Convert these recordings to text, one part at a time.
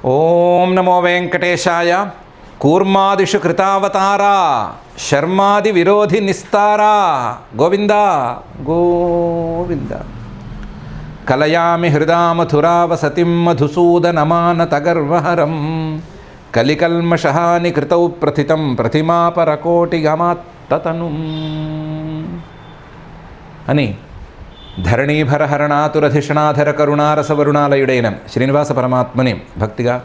ఓం నమో వెంకటేశాయ. కూర్మాదిషు కృతావతారా శర్మాది విరోధి నిస్తారా గోవింద గోవింద. కలయామి హృదామథురావసతిం మధుసూదనమానతగర్వహరం కలికల్మషహాని కృతౌ ప్రథితం ప్రతిమాపరకోటిగమాత్తతనుం అని ధరణీభరహరణాతురధిషణాధర కరుణారసవరుణాలయుడైన శ్రీనివాస పరమాత్మని భక్తిగా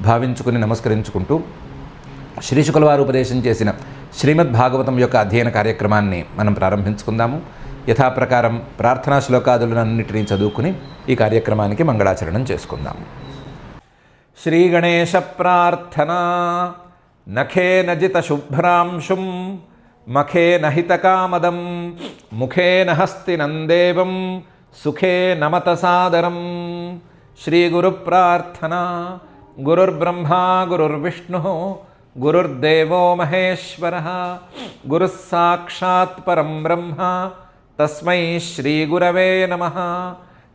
భావించుకుని నమస్కరించుకుంటూ శ్రీశుకుల వారు ఉపదేశం చేసిన శ్రీమద్భాగవతం యొక్క అధ్యయన కార్యక్రమాన్ని మనం ప్రారంభించుకుందాము. యథాప్రకారం ప్రార్థనా శ్లోకాదులన్నింటినీ చదువుకుని ఈ కార్యక్రమానికి మంగళాచరణం చేసుకుందాము. శ్రీ గణేశ ప్రార్థన. నఖేన జిత శుభ్రాంశుం మఖేన హితకామదం ముఖేన హస్తినందేవం సుఖే నమత సాదరం. శ్రీ గురు ప్రార్థన. గురుర్బ్రహ్మా గురుర్విష్ణు గురుర్దేవో మహేశ్వరః గురుః సాక్షాత్ పరం బ్రహ్మ తస్మై శ్రీ గురవే నమః.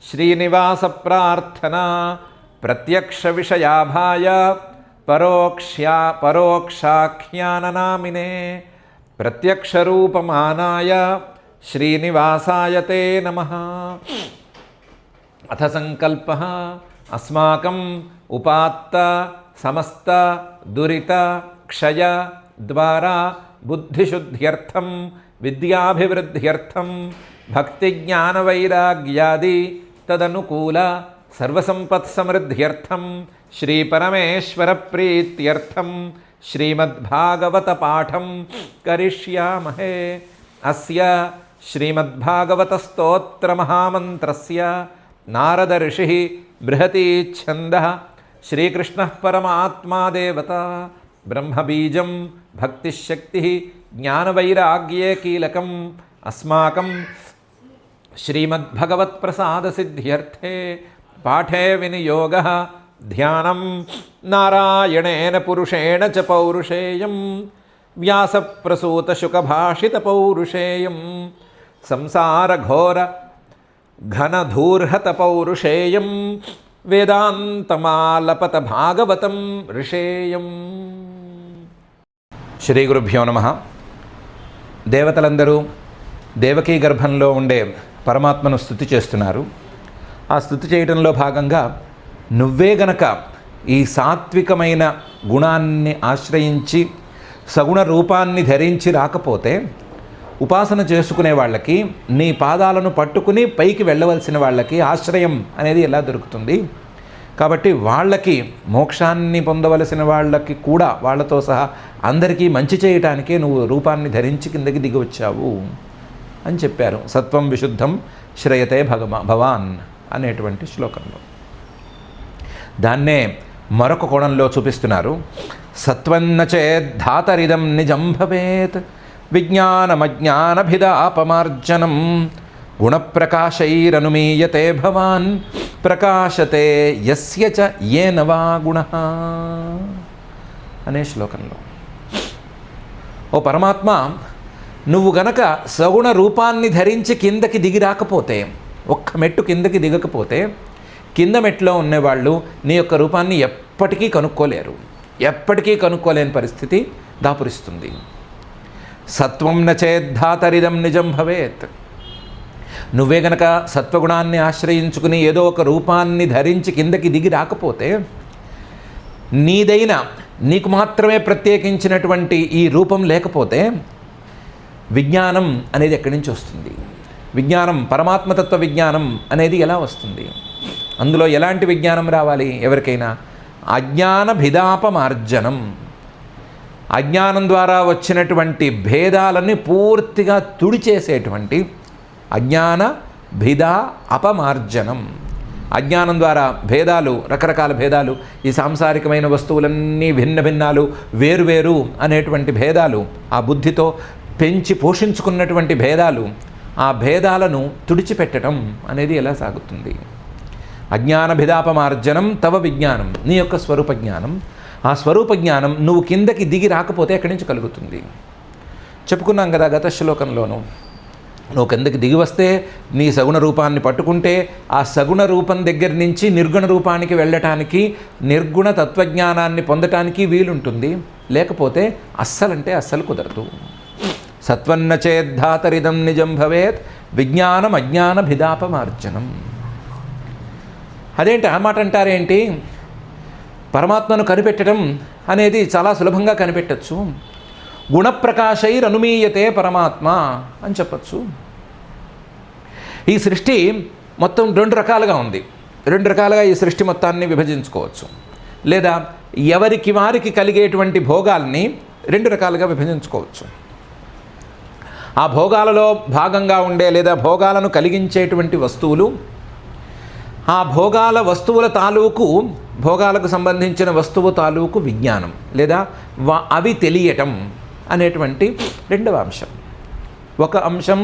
శ్రీనివాస ప్రార్థన. ప్రత్యక్ష విషయాభాయ పరోక్షాఖ్యాననామినే ప్రత్యక్షరూపమానాయ శ్రీనివాసాయ తే నమః. అథ సంకల్పః అస్మాకం ఉపాత్త సమస్త దురిత క్షయ ద్వారా బుద్ధిశుద్ధ్యర్థం విద్యాభివృద్ధ్యర్థం భక్తిజ్ఞానవైరాగ్యాది తదనుకూల సర్వసంపత్సమృద్ధ్యర్థం శ్రీపరమేశ్వర ప్రీత్యర్థం శ్రీమద్భాగవత పాఠం కరిష్యామహే. అస్య శ్రీమద్భాగవత స్తోత్ర మహామంత్రస్య నారద ఋషిః బృహతి ఛందః శ్రీకృష్ణః పరమాత్మా దేవత బ్రహ్మబీజం భక్తిశక్తిః జ్ఞానవైరాగ్యే కీలకం. అస్మాకం శ్రీమద్భగవత్ప్రసాదసిద్ధ్యర్థే పాఠే వినియోగః ధ్యానం నారాయణేన పురుషేణ చ పౌరుషేయం వ్యాసప్రసూతశుకభాషిత పౌరుషేయం సంసారఘోర ఘనధూర్హత పౌరుషేయం వేదాంతమాలపత భాగవతం ఋషేయం. శ్రీ గురుభ్యో నమః. దేవతలందరూ దేవకీ గర్భంలో ఉండే పరమాత్మను స్తుతి చేస్తున్నారు. ఆ స్తుతి చేయడంలో భాగంగా నువ్వే గనక ఈ సాత్వికమైన గుణాన్ని ఆశ్రయించి సగుణ రూపాన్ని ధరించి రాకపోతే ఉపాసన చేసుకునే వాళ్ళకి నీ పాదాలను పట్టుకుని పైకి వెళ్ళవలసిన వాళ్ళకి ఆశ్రయం అనేది ఎలా దొరుకుతుంది? కాబట్టి వాళ్ళకి మోక్షాన్ని పొందవలసిన వాళ్ళకి కూడా వాళ్ళతో సహా అందరికీ మంచి చేయటానికే నువ్వు రూపాన్ని ధరించి కిందకి దిగి వచ్చావు అని చెప్పారు. సత్వం విశుద్ధం శ్రయతే భవాన్ అనేటువంటి శ్లోకంలో దాన్నే మరొక కోణంలో చూపిస్తున్నారు. సత్వన్న చేద్ధాతరిదం నిజం భవేత్ విజ్ఞానమజ్ఞానభిదాపమార్జనం గుణప్రకాశైరనుమీయతే భవాన్ ప్రకాశతే యస్య చ ఏన వా గుణః అనే శ్లోకంలో, ఓ పరమాత్మ, నువ్వు గనక సగుణ రూపాన్ని ధరించి కిందకి దిగి రాకపోతే, ఒక్క మెట్టు కిందకి దిగకపోతే కింద మెట్లో ఉండేవాళ్ళు నీ యొక్క రూపాన్ని ఎప్పటికీ కనుక్కోలేరు. ఎప్పటికీ కనుక్కోలేని పరిస్థితి దాపురిస్తుంది. సత్వం నచేద్ధాతరిదం నిజం భవేత్. నువ్వే గనక సత్వగుణాన్ని ఆశ్రయించుకుని ఏదో ఒక రూపాన్ని ధరించి కిందకి దిగి రాకపోతే నీదైన నీకు మాత్రమే ప్రత్యేకించినటువంటి ఈ రూపం లేకపోతే విజ్ఞానం అనేది ఎక్కడి నుంచి వస్తుంది? విజ్ఞానం, పరమాత్మతత్వ విజ్ఞానం అనేది ఎలా వస్తుంది? అందులో ఎలాంటి విజ్ఞానం రావాలి? ఎవరికైనా అజ్ఞాన భిదాపమార్జనం, అజ్ఞానం ద్వారా వచ్చినటువంటి భేదాలని పూర్తిగా తుడిచేసేటువంటి అజ్ఞాన భిదా అపమార్జనం. అజ్ఞానం ద్వారా భేదాలు, రకరకాల భేదాలు, ఈ సాంసారికమైన వస్తువులన్నీ భిన్న భిన్నాలు, వేరువేరు అనేటువంటి భేదాలు, ఆ బుద్ధితో పెంచి పోషించుకున్నటువంటి భేదాలు, ఆ భేదాలను తుడిచిపెట్టడం అనేది ఎలా సాగుతుంది? అజ్ఞాన భిదాపమార్జనం తవ విజ్ఞానం, నీ యొక్క స్వరూప జ్ఞానం. ఆ స్వరూప జ్ఞానం నువ్వు కిందకి దిగి రాకపోతే ఎక్కడి నుంచి కలుగుతుంది? చెప్పుకున్నాం కదా గత శ్లోకంలోనూ. నువ్వు కిందకి దిగి వస్తే నీ సగుణ రూపాన్ని పట్టుకుంటే ఆ సగుణ రూపం దగ్గర నుంచి నిర్గుణ రూపానికి వెళ్ళటానికి, నిర్గుణ తత్వజ్ఞానాన్ని పొందటానికి వీలుంటుంది. లేకపోతే అస్సలంటే అస్సలు కుదరదు. సత్వన్న చేద్ధాతరిదం నిజం భవేత్ విజ్ఞానం అజ్ఞాన భిదాపమార్జనం. అదేంటి ఆ మాట అంటారేంటి? పరమాత్మను కనిపెట్టడం అనేది చాలా సులభంగా కనిపెట్టచ్చు. గుణప్రకాశైరనుమీయతే పరమాత్మ అని చెప్పచ్చు. ఈ సృష్టి మొత్తం 2 రకాలుగా ఉంది. 2 రకాలుగా ఈ సృష్టి మొత్తాన్ని విభజించుకోవచ్చు. లేదా ఎవరికి వారికి కలిగేటువంటి భోగాల్ని 2 రకాలుగా విభజించుకోవచ్చు. ఆ భోగాలలో భాగంగా ఉండే లేదా భోగాలను కలిగించేటువంటి వస్తువులు, ఆ భోగాల వస్తువుల తాలూకు, భోగాలకు సంబంధించిన వస్తువు తాలూకు విజ్ఞానం లేదా అవి తెలియటం అనేటువంటి 2వ అంశం. ఒక అంశం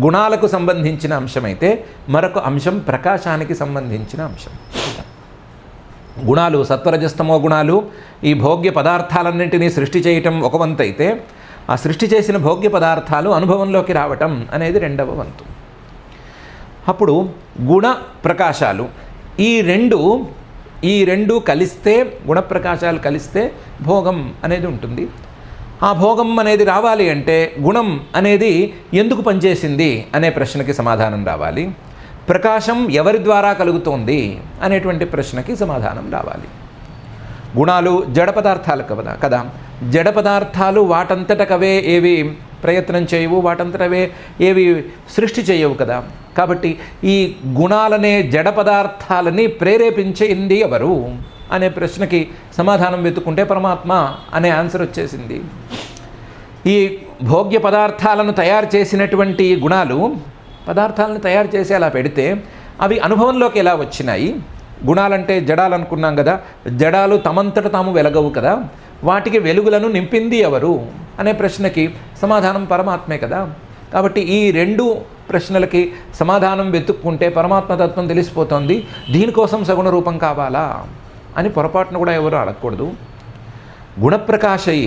గుణాలకు సంబంధించిన అంశమైతే మరొక అంశం ప్రకాశానికి సంబంధించిన అంశం. గుణాలు, సత్వరజస్తమో గుణాలు ఈ భోగ్య పదార్థాలన్నింటినీ సృష్టి చేయటం ఒక వంతు అయితే, ఆ సృష్టి చేసిన భోగ్య పదార్థాలు అనుభవంలోకి రావటం అనేది 2వ వంతు. అప్పుడు గుణ ప్రకాశాలు ఈ రెండు కలిస్తే, గుణప్రకాశాలు కలిస్తే భోగం అనేది ఉంటుంది. ఆ భోగం అనేది రావాలి అంటే గుణం అనేది ఎందుకు పనిచేసింది అనే ప్రశ్నకి సమాధానం రావాలి. ప్రకాశం ఎవరి ద్వారా కలుగుతోంది అనేటువంటి ప్రశ్నకి సమాధానం రావాలి. గుణాలు జడ పదార్థాలు కదా. జడ పదార్థాలు వాటంతటకవే ఏవి ప్రయత్నం చేయవు, వాటంతటవే ఏవి సృష్టి చేయవు కదా. కాబట్టి ఈ గుణాలనే జడ పదార్థాలని ప్రేరేపించింది ఎవరు అనే ప్రశ్నకి సమాధానం వెతుక్కుంటే పరమాత్మ అనే ఆన్సర్ వచ్చేసింది. ఈ భోగ్య పదార్థాలను తయారు చేసినటువంటి గుణాలు పదార్థాలను తయారు చేసి అలా పెడితే అవి అనుభవంలోకి ఎలా వచ్చినాయి? గుణాలంటే జడాలు అనుకున్నాం కదా, జడాలు తమంతట తాము వెలగవు కదా, వాటికి వెలుగులను నింపింది ఎవరు అనే ప్రశ్నకి సమాధానం పరమాత్మే కదా. కాబట్టి ఈ 2 ప్రశ్నలకి సమాధానం వెతుక్కుంటే పరమాత్మతత్వం తెలిసిపోతుంది. దీనికోసం సగుణ రూపం కావాలా అని పొరపాటును కూడా ఎవరు అడగకూడదు. గుణప్రకాశై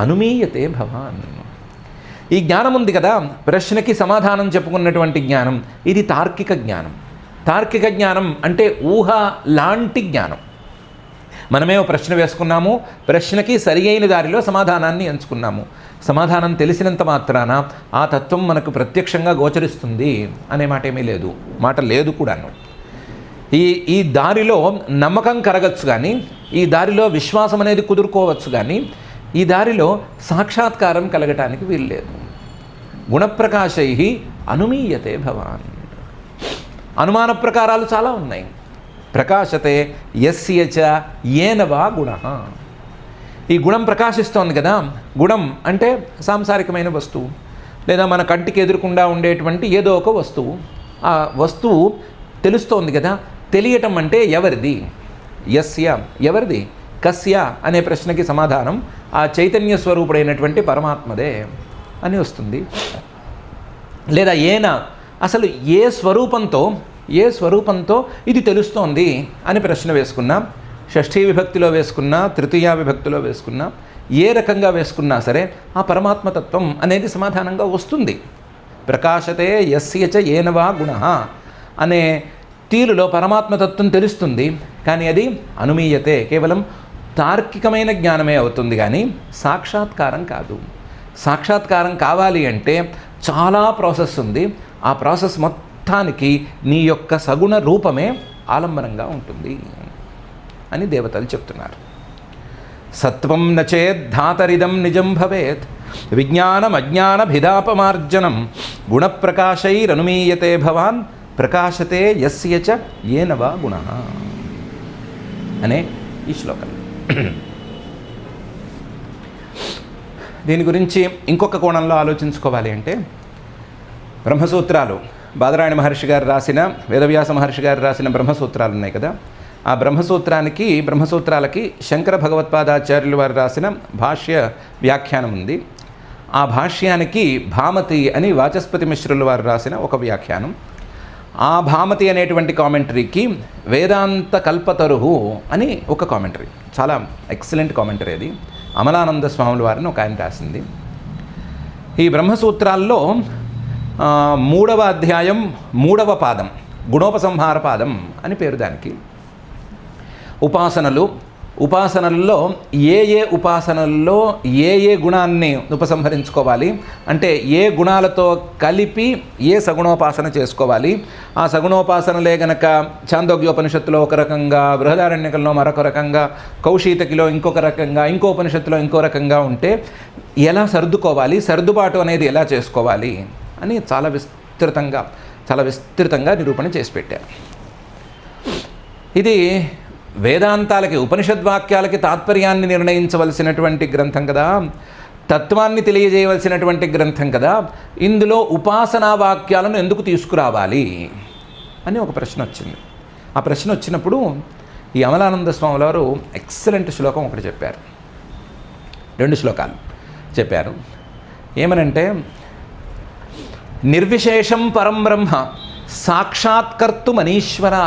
అనుమీయతే భవాన్. ఈ జ్ఞానం ఉంది కదా, ప్రశ్నకి సమాధానం చెప్పుకున్నటువంటి జ్ఞానం, ఇది తార్కిక జ్ఞానం. తార్కిక జ్ఞానం అంటే ఊహ లాంటి జ్ఞానం. మనమే ఒక ప్రశ్న వేసుకున్నాము, ప్రశ్నకి సరి అయిన దారిలో సమాధానాన్ని ఎంచుకున్నాము. సమాధానం తెలిసినంత మాత్రాన ఆ తత్వం మనకు ప్రత్యక్షంగా గోచరిస్తుంది అనే మాట ఏమీ లేదు, మాట లేదు కూడాను. ఈ దారిలో నమ్మకం కరగచ్చు కానీ, ఈ దారిలో విశ్వాసం అనేది కుదురుకోవచ్చు కానీ, ఈ దారిలో సాక్షాత్కారం కలగటానికి వీల్లేదు. గుణప్రకాశై అనుమీయతే భవాన్. అనుమాన ప్రకారాలు చాలా ఉన్నాయి. ప్రకాశతే యస్య చ ఏన వా గుణః. ఈ గుణం ప్రకాశిస్తోంది కదా. గుణం అంటే సాంసారికమైన వస్తువు లేదా మన కంటికి ఎదురుకుండా ఉండేటువంటి ఏదో ఒక వస్తువు. ఆ వస్తువు తెలుస్తోంది కదా. తెలియటం అంటే ఎవరిది? యస్య ఎవరిది? కస్య అనే ప్రశ్నకి సమాధానం ఆ చైతన్య స్వరూపుడైనటువంటి పరమాత్మదే అని వస్తుంది. లేదా ఏన, అసలు ఏ స్వరూపంతో ఇది తెలుస్తోంది అని ప్రశ్న వేసుకున్నా, షష్ఠీ విభక్తిలో వేసుకున్నా, తృతీయ విభక్తిలో వేసుకున్నా, ఏ రకంగా వేసుకున్నా సరే ఆ పరమాత్మతత్వం అనేది సమాధానంగా వస్తుంది. ప్రకాశతే యస్య చ ఏన వా గుణః అనే తీరులో పరమాత్మతత్వం తెలుస్తుంది. కానీ అది అనుమీయతే, కేవలం తార్కికమైన జ్ఞానమే అవుతుంది కానీ సాక్షాత్కారం కాదు. సాక్షాత్కారం కావాలి అంటే చాలా ప్రాసెస్ ఉంది. ఆ ప్రాసెస్ మొత్తానికి నీ యొక్క సగుణ రూపమే ఆలంబనంగా ఉంటుంది అని దేవతలు చెప్తున్నారు. సత్వం నచేద్ధాతరిదం నిజం భవేత్ విజ్ఞానం అజ్ఞాన భిదాపమార్జనం గుణప్రకాశైరనుమీయతే భవాన్ ప్రకాశతే యస్య చ ఏన వా గుణః అనే ఈ శ్లోకం. దీని గురించి ఇంకొక కోణంలో ఆలోచించుకోవాలి అంటే, బ్రహ్మసూత్రాలు బాదరాయణ మహర్షి గారు రాసిన, వేదవ్యాస మహర్షి గారు రాసిన బ్రహ్మసూత్రాలు ఉన్నాయి కదా. ఆ బ్రహ్మసూత్రాలకి శంకర భగవత్పాదాచార్యులు వారు రాసిన భాష్య వ్యాఖ్యానం ఉంది. ఆ భాష్యానికి భామతి అని వాచస్పతి మిశ్రులు వారు రాసిన ఒక వ్యాఖ్యానం. ఆ భామతి అనేటువంటి కామెంటరీకి వేదాంత కల్పతరుహు అని ఒక కామెంటరీ, చాలా ఎక్సలెంట్ కామెంటరీ అది. అమలానంద స్వాముల వారిని ఒక ఆయన రాసింది. ఈ బ్రహ్మసూత్రాల్లో 3వ అధ్యాయం 3వ పాదం, గుణోపసంహార పాదం అని పేరు దానికి. ఉపాసనల్లో ఏ ఉపాసనల్లో ఏ గుణాన్ని ఉపసంహరించుకోవాలి అంటే ఏ గుణాలతో కలిపి ఏ సగుణోపాసన చేసుకోవాలి. ఆ సగుణోపాసనలే గనక ఛాందోగ్యోపనిషత్తులో ఒక రకంగా, బృహదారణ్యకంలో మరొక రకంగా, కౌశీతకిలో ఇంకొక రకంగా, ఇంకో ఉపనిషత్తులో ఇంకో రకంగా ఉంటే ఎలా సర్దుకోవాలి, సర్దుబాటు అనేది ఎలా చేసుకోవాలి అని చాలా విస్తృతంగా నిరూపణ చేసి పెట్టారు. ఇది వేదాంతాలకి, ఉపనిషద్వాక్యాలకి తాత్పర్యాన్ని నిర్ణయించవలసినటువంటి గ్రంథం కదా, తత్వాన్ని తెలియజేయవలసినటువంటి గ్రంథం కదా, ఇందులో ఉపాసనా వాక్యాలను ఎందుకు తీసుకురావాలి అని ఒక ప్రశ్న వచ్చింది. ఆ ప్రశ్న వచ్చినప్పుడు ఈ అమలానంద స్వామి వారు ఎక్సలెంట్ శ్లోకం ఒకటి చెప్పారు. 2 శ్లోకాలు చెప్పారు. ఏమనంటే, నిర్విశేషం పరం బ్రహ్మ సాక్షాత్కర్తుమనీశ్వరా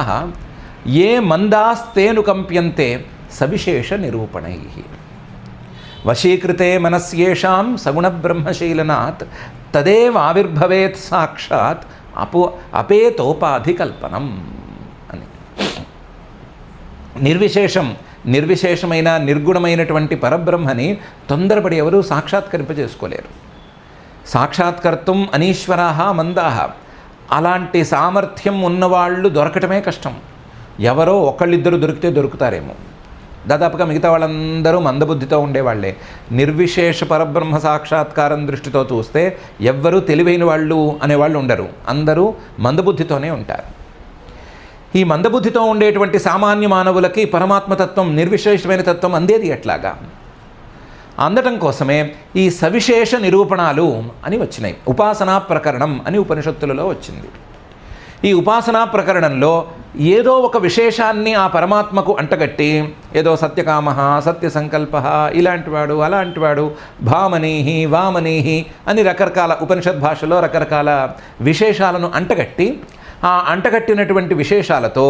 ఏ మందాస్తేను కంప్యంతే సవిశేష నిరూపణై వశీకృతే మనస్యేషాం సగుణ బ్రహ్మశీలనాత్ తదేవ ఆవిర్భవేత్ సాక్షాత్ అపేతోపాధి కల్పనం అని. నిర్విశేషమైన నిర్గుణమైనటువంటి పరబ్రహ్మని తొందరపడి ఎవరూ సాక్షాత్కరింపజేసుకోలేరు. సాక్షాత్కర్తం అనీశ్వరాహ మందాహ, అలాంటి సామర్థ్యం ఉన్నవాళ్ళు దొరకటమే కష్టం. ఎవరో ఒకళ్ళిద్దరు దొరికితే దొరుకుతారేమో, దాదాపుగా మిగతా వాళ్ళందరూ మందబుద్ధితో ఉండేవాళ్లే. నిర్విశేష పరబ్రహ్మ సాక్షాత్కారం దృష్టితో చూస్తే ఎవ్వరూ తెలివైన వాళ్ళు అనేవాళ్ళు ఉండరు, అందరూ మందబుద్ధితోనే ఉంటారు. ఈ మందబుద్ధితో ఉండేటువంటి సామాన్య మానవులకి పరమాత్మతత్వం, నిర్విశేషమైన తత్వం అందేది ఎట్లాగా? అందటం కోసమే ఈ సవిశేష నిరూపణాలు అని వచ్చినాయి. ఉపాసనా ప్రకరణం అని ఉపనిషత్తులలో వచ్చింది. ఈ ఉపాసనా ప్రకరణంలో ఏదో ఒక విశేషాన్ని ఆ పరమాత్మకు అంటగట్టి, ఏదో సత్యకామ, సత్యసంకల్ప, ఇలాంటివాడు అలాంటివాడు, భామనీహి వామనీహి అని రకరకాల ఉపనిషద్ భాషలో రకరకాల విశేషాలను అంటగట్టి, ఆ అంటగట్టినటువంటి విశేషాలతో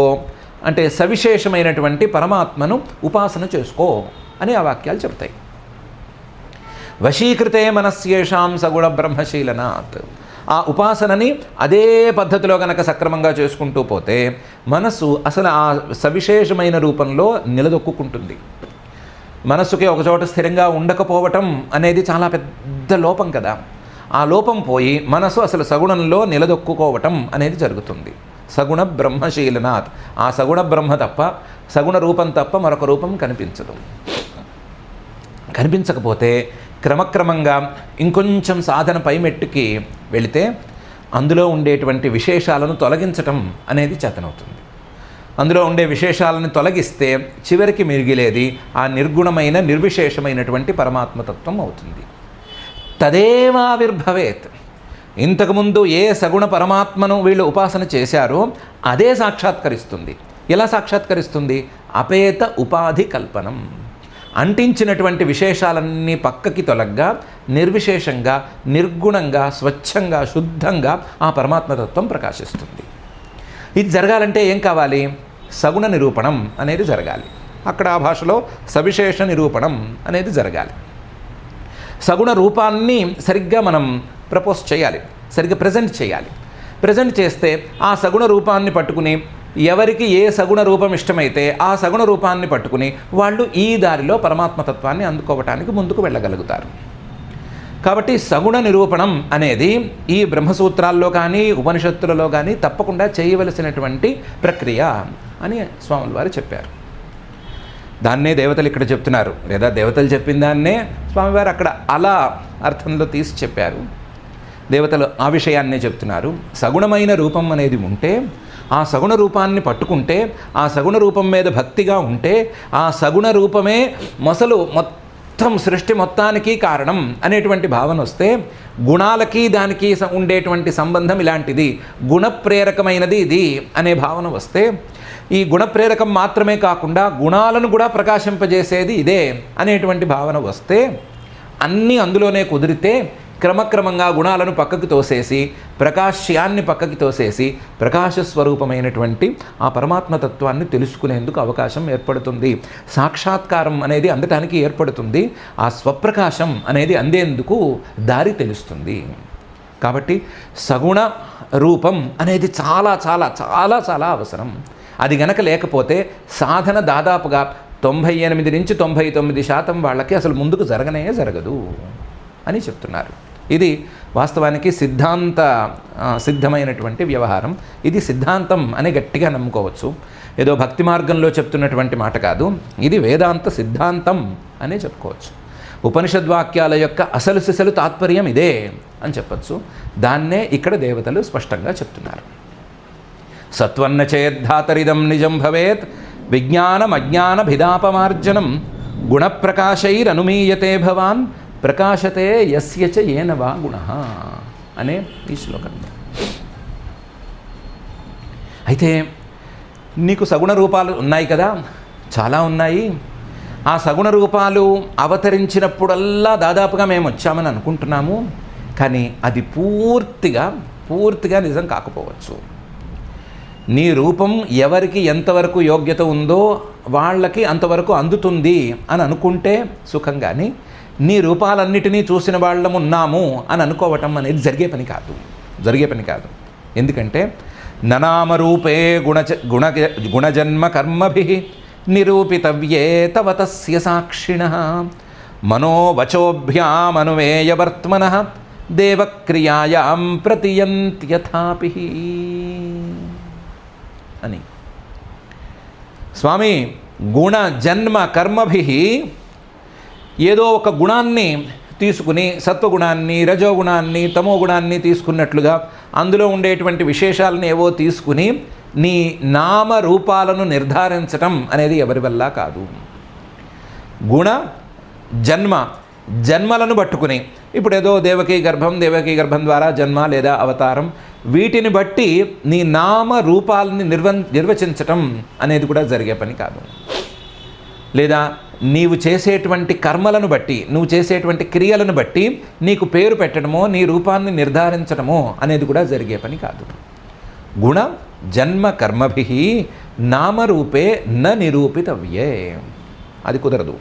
అంటే సవిశేషమైనటువంటి పరమాత్మను ఉపాసన చేసుకో అని ఆ వాక్యాలు చెప్తాయి. వశీకృతే మనస్యేషాం సగుణ బ్రహ్మశీలనాత్, ఆ ఉపాసనని అదే పద్ధతిలో గనక సక్రమంగా చేసుకుంటూ పోతే మనస్సు అసలు ఆ సవిశేషమైన రూపంలో నిలదొక్కుంటుంది. మనస్సుకి ఒకచోట స్థిరంగా ఉండకపోవటం అనేది చాలా పెద్ద లోపం కదా. ఆ లోపం పోయి మనసు అసలు సగుణంలో నిలదొక్కుకోవటం అనేది జరుగుతుంది. సగుణ బ్రహ్మశీలనాత్, ఆ సగుణ బ్రహ్మ తప్ప, సగుణ రూపం తప్ప మరొక రూపం కనిపించదు. కనిపించకపోతే క్రమక్రమంగా ఇంకొంచెం సాధన పైమెట్టుకి వెళితే అందులో ఉండేటువంటి విశేషాలను తొలగించటం అనేది చేతనవుతుంది. అందులో ఉండే విశేషాలను తొలగిస్తే చివరికి మిగిలేది ఆ నిర్గుణమైన నిర్విశేషమైనటువంటి పరమాత్మతత్వం అవుతుంది. తదేవావిర్భవేత్, ఇంతకుముందు ఏ సగుణ పరమాత్మను వీళ్ళు ఉపాసన చేశారో అదే సాక్షాత్కరిస్తుంది. ఎలా సాక్షాత్కరిస్తుంది? అపేత ఉపాధి కల్పనం, అంటించినటువంటి విశేషాలన్నీ పక్కకి తొలగ్గా నిర్విశేషంగా, నిర్గుణంగా, స్వచ్ఛంగా, శుద్ధంగా ఆ పరమాత్మతత్వం ప్రకాశిస్తుంది. ఇది జరగాలంటే ఏం కావాలి? సగుణ నిరూపణం అనేది జరగాలి. అక్కడ ఆ భాషలో సవిశేష నిరూపణం అనేది జరగాలి. సగుణ రూపాన్ని సరిగ్గా మనం ప్రపోజ్ చేయాలి, సరిగ్గా ప్రజెంట్ చేయాలి. ప్రజెంట్ చేస్తే ఆ సగుణ రూపాన్ని పట్టుకుని ఎవరికి ఏ సగుణ రూపం ఇష్టమైతే ఆ సగుణ రూపాన్ని పట్టుకుని వాళ్ళు ఈ దారిలో పరమాత్మతత్వాన్ని అందుకోవటానికి ముందుకు వెళ్ళగలుగుతారు. కాబట్టి సగుణ నిరూపణం అనేది ఈ బ్రహ్మసూత్రాల్లో కానీ ఉపనిషత్తులలో కానీ తప్పకుండా చేయవలసినటువంటి ప్రక్రియ అని స్వాముల వారు చెప్పారు. దాన్నే దేవతలు ఇక్కడ చెప్తున్నారు, లేదా దేవతలు చెప్పిన దాన్నే స్వామివారు అక్కడ అలా అర్థంలో తీసి చెప్పారు. దేవతలు ఆ విషయాన్నే చెప్తున్నారు. సగుణమైన రూపం అనేది ఉంటే, ఆ సగుణ రూపాన్ని పట్టుకుంటే, ఆ సగుణ రూపం మీద భక్తిగా ఉంటే, ఆ సగుణ రూపమే మొత్తం సృష్టి మొత్తానికి కారణం అనేటువంటి భావన వస్తే, గుణాలకి దానికి ఉండేటువంటి సంబంధం ఇలాంటిది, గుణప్రేరకమైనది ఇది అనే భావన వస్తే, ఈ గుణప్రేరకం మాత్రమే కాకుండా గుణాలను కూడా ప్రకాశింపజేసేది ఇదే అనేటువంటి భావన వస్తే, అన్నీ అందులోనే కుదిరితే క్రమక్రమంగా గుణాలను పక్కకి తోసేసి, ప్రకాశ్యాన్ని పక్కకి తోసేసి ప్రకాశస్వరూపమైనటువంటి ఆ పరమాత్మతత్వాన్ని తెలుసుకునేందుకు అవకాశం ఏర్పడుతుంది. సాక్షాత్కారం అనేది అందటానికి ఏర్పడుతుంది. ఆ స్వప్రకాశం అనేది అందేందుకు దారి తెలుస్తుంది. కాబట్టి సగుణ రూపం అనేది చాలా చాలా చాలా చాలా అవసరం. అది గనక లేకపోతే సాధన దాదాపుగా 98 నుంచి 99% వాళ్ళకి అసలు ముందుకు జరగదు అని చెప్తున్నారు. ఇది వాస్తవానికి సిద్ధమైనటువంటి వ్యవహారం. ఇది సిద్ధాంతం అని గట్టిగా నమ్ముకోవచ్చు. ఏదో భక్తి మార్గంలో చెప్తున్నటువంటి మాట కాదు, ఇది వేదాంత సిద్ధాంతం అనే చెప్పుకోవచ్చు. ఉపనిషద్వాక్యాల యొక్క అసలు సిసలు తాత్పర్యం ఇదే అని చెప్పచ్చు. దాన్నే ఇక్కడ దేవతలు స్పష్టంగా చెప్తున్నారు. సత్వన్న చేద్ధాతరిదం నిజం భవేత్ విజ్ఞానం అజ్ఞాన భిదాపమార్జనం గుణప్రకాశైరనుమీయతే భవాన్ ప్రకాశతే యస్య చ ఏన వా గుణః అనే ఈ శ్లోకం. అయితే నీకు సగుణ రూపాలు ఉన్నాయి కదా, చాలా ఉన్నాయి. ఆ సగుణ రూపాలు అవతరించినప్పుడల్లా దాదాపుగా మేము వచ్చామని అనుకుంటున్నాము. కానీ అది పూర్తిగా నిజం కాకపోవచ్చు. నీ రూపం ఎవరికి ఎంతవరకు యోగ్యత ఉందో వాళ్ళకి అంతవరకు అందుతుంది అని అనుకుంటే సుఖం. కానీ నీ రూపాలన్నిటినీ చూసిన వాళ్ళము ఉన్నాము అని అనుకోవటం అనేది జరిగే పని కాదు. ఎందుకంటే ననామరూపే గుణజన్మ కర్మభిః నిరూపితవ్యే తవ తస్య సాక్షిణః మనోవచోభ్యామనుమేయవర్త్మనః దేవక్రియాయాం ప్రతియంత్యథాపి అని. స్వామి, గుణ జన్మ కర్మభిః ఏదో ఒక గుణాన్ని తీసుకుని, సత్వగుణాన్ని, రజోగుణాన్ని, తమోగుణాన్ని తీసుకున్నట్లుగా అందులో ఉండేటువంటి విశేషాలను ఏవో తీసుకుని నీ నామరూపాలను నిర్ధారించటం అనేది ఎవరి వల్ల కాదు. గుణ జన్మలను పట్టుకుని, ఇప్పుడు ఏదో దేవకీ గర్భం ద్వారా జన్మ లేదా అవతారం, వీటిని బట్టి నీ నామరూపాలని నిర్వచించటం అనేది కూడా జరిగే పని కాదు. లేదా నీవు చేసేటువంటి కర్మలను బట్టి, నువ్వు చేసేటువంటి క్రియలను బట్టి నీకు పేరు పెట్టడమో నీ రూపాన్ని నిర్ధారించడమో అనేది కూడా జరిగే పని కాదు. గుణ జన్మ కర్మభిః నామరూపే న నిరూపితవ్యే, అది కుదరదు.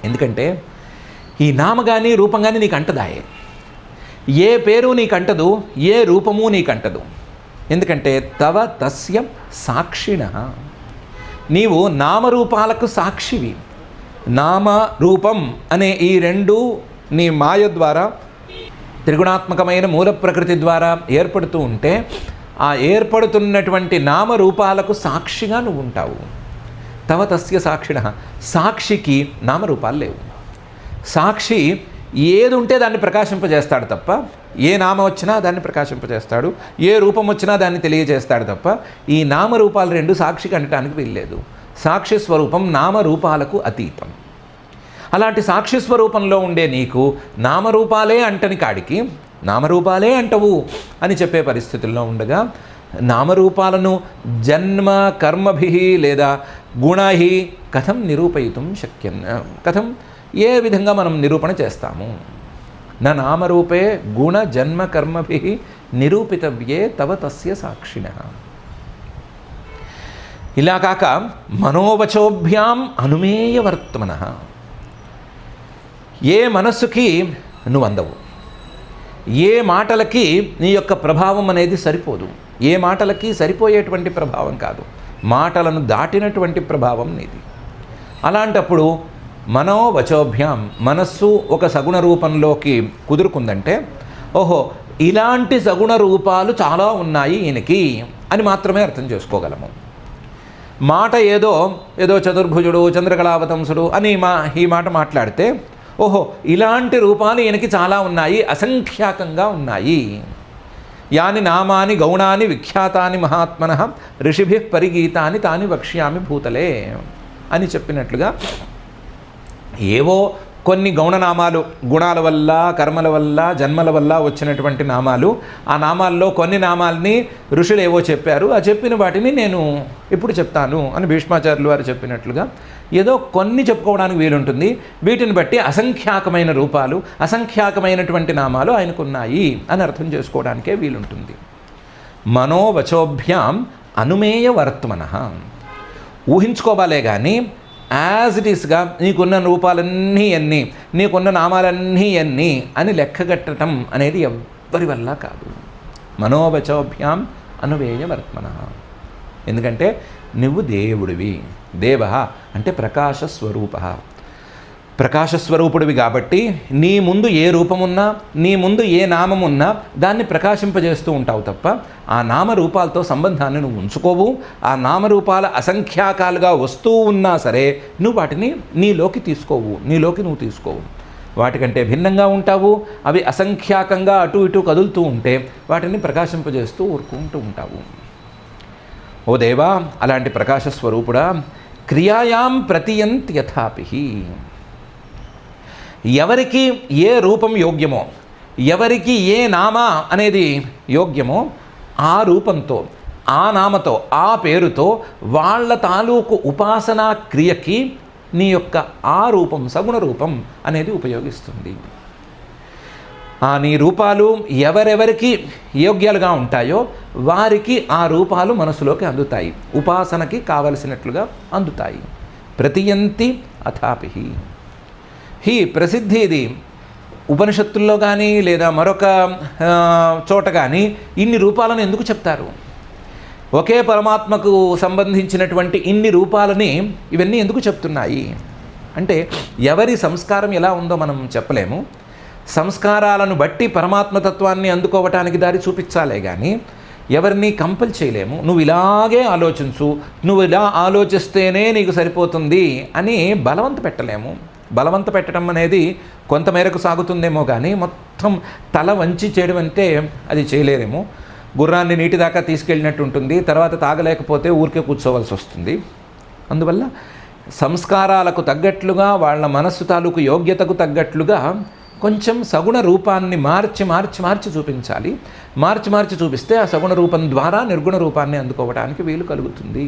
ఎందుకంటే ఈ నామ కానీ రూపం కానీ నీకు అంటదాయే. ఏ పేరు నీకంటదు, ఏ రూపము నీకంటదు. ఎందుకంటే తవ తస్య సాక్షిణః, నీవు నామరూపాలకు సాక్షివి. నామరూపం అనే ఈ రెండు నీ మాయ ద్వారా, త్రిగుణాత్మకమైన మూల ప్రకృతి ద్వారా ఏర్పడుతూ ఉంటే ఆ ఏర్పడుతున్నటువంటి నామరూపాలకు సాక్షిగా నువ్వు ఉంటావు. తవ తస్య సాక్షిణః, సాక్షికి నామరూపాలు లేవు. సాక్షి ఏది ఉంటే దాన్ని ప్రకాశింపజేస్తాడు తప్ప, ఏ నామం వచ్చినా దాన్ని ప్రకాశింపజేస్తాడు, ఏ రూపం వచ్చినా దాన్ని తెలియజేస్తాడు తప్ప ఈ నామరూపాలు రెండు సాక్షికి అనటానికి వీల్లేదు. సాక్షి స్వరూపం నామరూపాలకు అతీతం. అలాంటి సాక్షి స్వరూపంలో ఉండే నీకు నామరూపాలే అంటని కాడికి నామరూపాలే అంటవు అని చెప్పే పరిస్థితుల్లో ఉండగా, నామరూపాలను జన్మ కర్మభిః లేదా గుణైః కథం నిరూపయితుం శక్యం, కథం ఏ విధంగా మనం నిరూపణ చేస్తాము. నా నామరూపే గుణ జన్మ కర్మభిః నిరూపితవ్యే తవ తస్య సాక్షిణః. ఇలా కాక మనోవచోభ్యాం అనుమేయవర్త్మనః, ఏ మనస్సుకి నువ్వు అందవు, ఏ మాటలకి నీ యొక్క ప్రభావం అనేది సరిపోదు, ఏ మాటలకి సరిపోయేటువంటి ప్రభావం కాదు, మాటలను దాటినటువంటి ప్రభావం నీది. అలాంటప్పుడు మనోవచోభ్యాం, మనస్సు ఒక సగుణ రూపంలోకి కుదురుకుందంటే, ఓహో ఇలాంటి సగుణ రూపాలు చాలా ఉన్నాయి ఈయనకి అని మాత్రమే అర్థం చేసుకోగలము. మాట ఏదో చతుర్భుజుడు, చంద్రకళావతంసుడు అని ఈ మాట మాట్లాడితే, ఓహో ఇలాంటి రూపాలు ఈయనకి చాలా ఉన్నాయి, అసంఖ్యాకంగా ఉన్నాయి. యాని నామాని గౌణాని విఖ్యాతాని మహాత్మనః ఋషిభిః పరిగీతాని తాని వక్ష్యామి భూతలే అని చెప్పినట్లుగా ఏవో కొన్ని గౌణనామాలు, గుణాల వల్ల, కర్మల వల్ల, జన్మల వల్ల వచ్చినటువంటి నామాలు, ఆ నామాల్లో కొన్ని నామాల్ని ఋషులు ఏవో చెప్పారు, ఆ చెప్పిన వాటిని నేను ఇప్పుడు చెప్తాను అని భీష్మాచార్యులు వారు చెప్పినట్లుగా ఏదో కొన్ని చెప్పుకోవడానికి వీలుంటుంది. వీటిని బట్టి అసంఖ్యాకమైన రూపాలు, అసంఖ్యాకమైనటువంటి నామాలు ఆయనకున్నాయి అని అర్థం చేసుకోవడానికే వీలుంటుంది. మనోవచోభ్యాం అనుమేయవర్త్మనః, ఊహించుకోవాలే కానీ యాజ్ ఇట్ ఈస్గా నీకున్న రూపాలన్నీ ఎన్ని, నీకున్న నామాలన్నీ ఎన్ని అని లెక్కగట్టడం అనేది ఎవ్వరి వల్ల కాదు. మనోవచోభ్యాం అనువేయవర్త్మన. ఎందుకంటే నువ్వు దేవుడివి. దేవ అంటే ప్రకాశస్వరూప, ప్రకాశస్వరూపుడివి కాబట్టి నీ ముందు ఏ రూపమున్నా, నీ ముందు ఏ నామమున్నా దాన్ని ప్రకాశింపజేస్తూ ఉంటావు తప్ప ఆ నామరూపాలతో సంబంధాన్ని నువ్వు ఉంచుకోవు. ఆ నామరూపాల అసంఖ్యాకాలుగా వస్తూ ఉన్నా సరే నువ్వు వాటిని నీలోకి తీసుకోవు, నీలోకి నువ్వు తీసుకోవు. వాటికంటే భిన్నంగా ఉంటావు. అవి అసంఖ్యాకంగా అటు ఇటు కదులుతూ ఉంటే వాటిని ప్రకాశింపజేస్తూ ఊరుకుంటూ ఉంటావు. ఓ దేవా, అలాంటి ప్రకాశస్వరూపుడా, క్రియాయాం ప్రతియంత్ యథాపి. ఎవరికి ఏ రూపం యోగ్యమో, ఎవరికి ఏ నామ అనేది యోగ్యమో ఆ రూపంతో, ఆ నామతో, ఆ పేరుతో వాళ్ళ తాలూకు ఉపాసనా క్రియకి నీ యొక్క ఆ రూపం, సగుణ రూపం అనేది ఉపయోగిస్తుంది. నీ రూపాలు ఎవరెవరికి యోగ్యాలుగా ఉంటాయో వారికి ఆ రూపాలు మనసులోకి అందుతాయి, ఉపాసనకి కావలసినట్లుగా అందుతాయి. ప్రతియంతి అథాపి. హీ ప్రసిద్ధి ఇది. ఉపనిషత్తుల్లో కానీ లేదా మరొక చోట కానీ ఇన్ని రూపాలను ఎందుకు చెప్తారు? ఒకే పరమాత్మకు సంబంధించినటువంటి ఇన్ని రూపాలని ఇవన్నీ ఎందుకు చెప్తున్నాయి అంటే, ఎవరి సంస్కారం ఎలా ఉందో మనం చెప్పలేము. సంస్కారాలను బట్టి పరమాత్మతత్వాన్ని అందుకోవటానికి దారి చూపించాలే కానీ ఎవరిని కంపల్ చేయలేము. నువ్వు ఇలాగే ఆలోచించు, నువ్వు ఇలా ఆలోచిస్తేనే నీకు సరిపోతుంది అని బలవంత పెట్టలేము. బలవంత పెట్టడం అనేది కొంతమేరకు సాగుతుందేమో కానీ మొత్తం తల వంచి చేయడం అంటే అది చేయలేరేమో. గుర్రాన్ని నీటి దాకా తీసుకెళ్ళినట్టు ఉంటుంది, తర్వాత తాగలేకపోతే ఊరికే కూర్చోవలసి వస్తుంది. అందువల్ల సంస్కారాలకు తగ్గట్లుగా, వాళ్ళ మనస్సు తాలూకు యోగ్యతకు తగ్గట్లుగా కొంచెం సగుణ రూపాన్ని మార్చి చూపించాలి. మార్చి చూపిస్తే ఆ సగుణ రూపం ద్వారా నిర్గుణ రూపాన్ని అందుకోవడానికి వీలు కలుగుతుంది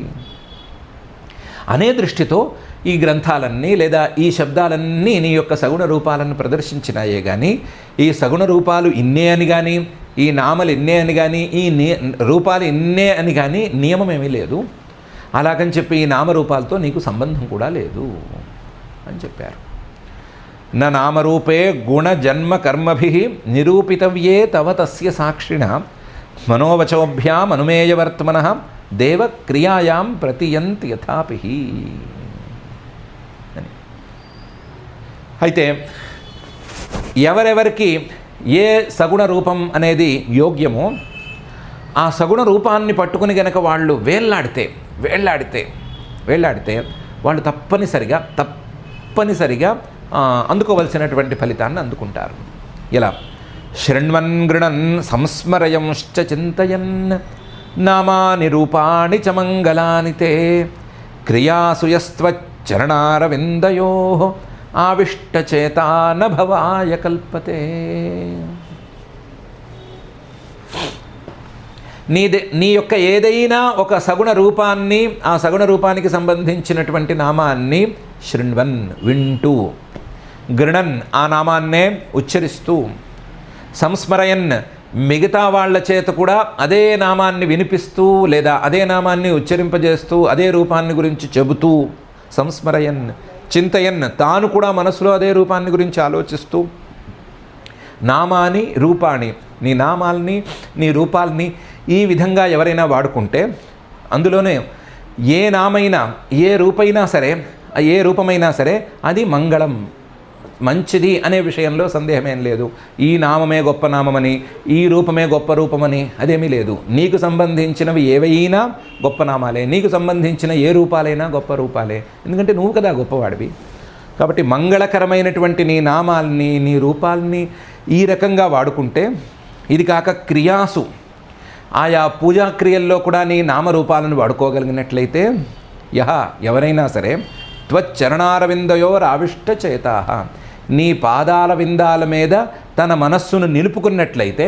అనే దృష్టితో ఈ గ్రంథాలన్నీ లేదా ఈ శబ్దాలన్నీ నీ యొక్క సగుణ రూపాలను ప్రదర్శించినాయే కానీ ఈ సగుణ రూపాలు ఇన్నే అని కానీ, ఈ నామలు ఇన్నే అని కానీ, ఈ రూపాలు ఇన్నే అని కానీ నియమమేమీ లేదు. అలాగని చెప్పి ఈ నామరూపాలతో నీకు సంబంధం కూడా లేదు అని చెప్పారు. నా నామరూపే గుణ జన్మ కర్మభి నిరూపితవ్యే తవ తస్య సాక్షిణ మనోవచోభ్యాం అనుమేయవర్త్మన దేవ క్రియాయాం ప్రతియంత్ యథాపి. అయితే ఎవరెవరికి ఏ సగుణ రూపం అనేది యోగ్యమో ఆ సగుణ రూపాన్ని పట్టుకుని గనక వాళ్ళు వేళ్లాడితే వాళ్ళు తప్పనిసరిగా అందుకోవలసినటువంటి ఫలితాన్ని అందుకుంటారు. ఇలా శృణ్వన్ గృణన్ సంస్మరయంశ్చ చింతయన్ నామాని రూపాణి చ మంగళాని తే క్రియాసుయస్త్వచ్చరణారవిందయో ఆవిష్టచేతా న భవాయ కల్పతే. నీ యొక్క ఏదైనా ఒక సగుణ రూపాన్ని, ఆ సగుణ రూపానికి సంబంధించినటువంటి నామాన్ని శృణ్వన్ వింటూ, గృణన్ ఆ నామాన్నే ఉచ్చరిస్తూ, సంస్మరయన్ మిగతా వాళ్ళ చేత కూడా అదే నామాన్ని వినిపిస్తూ లేదా అదే నామాన్ని ఉచ్చరింపజేస్తూ అదే రూపాన్ని గురించి చెబుతూ, సంస్మరయన్ చింతయన్ తాను కూడా మనసులో అదే రూపాన్ని గురించి ఆలోచిస్తూ, నామాని రూపాణి నీ నామాల్ని నీ రూపాల్ని ఈ విధంగా ఎవరైనా వాడుకుంటే అందులోనే ఏ నామైనా ఏ రూపమైనా సరే అది మంగళం, మంచిది అనే విషయంలో సందేహమేం లేదు. ఈ నామమే గొప్ప నామమని, ఈ రూపమే గొప్ప రూపమని అదేమీ లేదు. నీకు సంబంధించినవి ఏవైనా గొప్ప నామాలే, నీకు సంబంధించిన ఏ రూపాలైనా గొప్ప రూపాలే. ఎందుకంటే నువ్వు కదా గొప్పవాడివి. కాబట్టి మంగళకరమైనటువంటి నీ నామాల్ని నీ రూపాల్ని ఈ రకంగా వాడుకుంటే, ఇది కాక క్రియాసు ఆయా పూజాక్రియల్లో కూడా నీ నామరూపాలను వాడుకోగలిగినట్లయితే ఎవరైనా సరే త్వచ్చరణారవిందయోరావిష్టచేతా నీ పాదాల విందాల మీద తన మనస్సును నిలుపుకున్నట్లయితే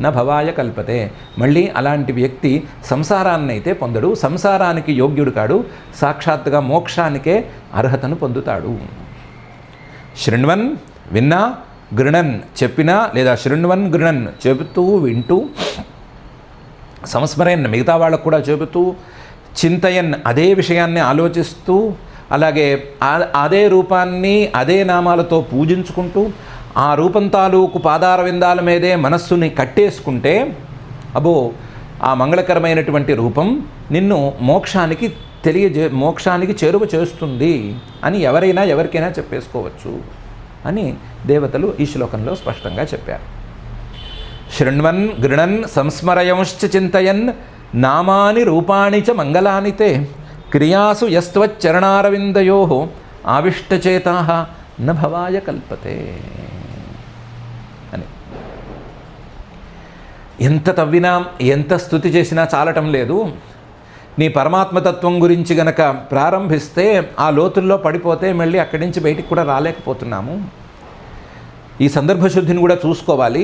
న భవాయ కల్పతే మళ్ళీ అలాంటి వ్యక్తి సంసారాన్నైతే పొందడు, సంసారానికి యోగ్యుడు కాడు, సాక్షాత్తుగా మోక్షానికే అర్హతను పొందుతాడు. శృణ్వన్ విన్నా, గృణన్ చెప్పినా లేదా శృణ్వన్ గృణన్ చెబుతూ వింటూ, సంస్మరన్ మిగతా వాళ్ళకు కూడా చెబుతూ, చింతయన్ అదే విషయాన్ని ఆలోచిస్తూ, అలాగే అదే రూపాన్ని అదే నామాలతో పూజించుకుంటూ, ఆ రూపం తాలూకు పాదార విందాల మీదే మనస్సుని కట్టేసుకుంటే అబో ఆ మంగళకరమైనటువంటి రూపం నిన్ను మోక్షానికి చేరువ చేస్తుంది అని ఎవరికైనా చెప్పేసుకోవచ్చు అని దేవతలు ఈ శ్లోకంలో స్పష్టంగా చెప్పారు. శృణ్వన్ గృణన్ సంస్మరయంశ్చ చింతయన్ నామాని రూపాణి చ మంగళాని తే క్రియాసు యస్త్వచ్చరణారవిందయో ఆవిష్టచేతాః న భవాయ కల్పతే అని. ఎంత తవ్వినా ఎంత స్తుతి చేసినా చాలటం లేదు. నీ పరమాత్మతత్వం గురించి గనక ప్రారంభిస్తే ఆ లోతుల్లో పడిపోతే మళ్ళీ అక్కడి నుంచి బయటికి కూడా రాలేకపోతున్నాము. ఈ సందర్భశుద్ధిని కూడా చూసుకోవాలి.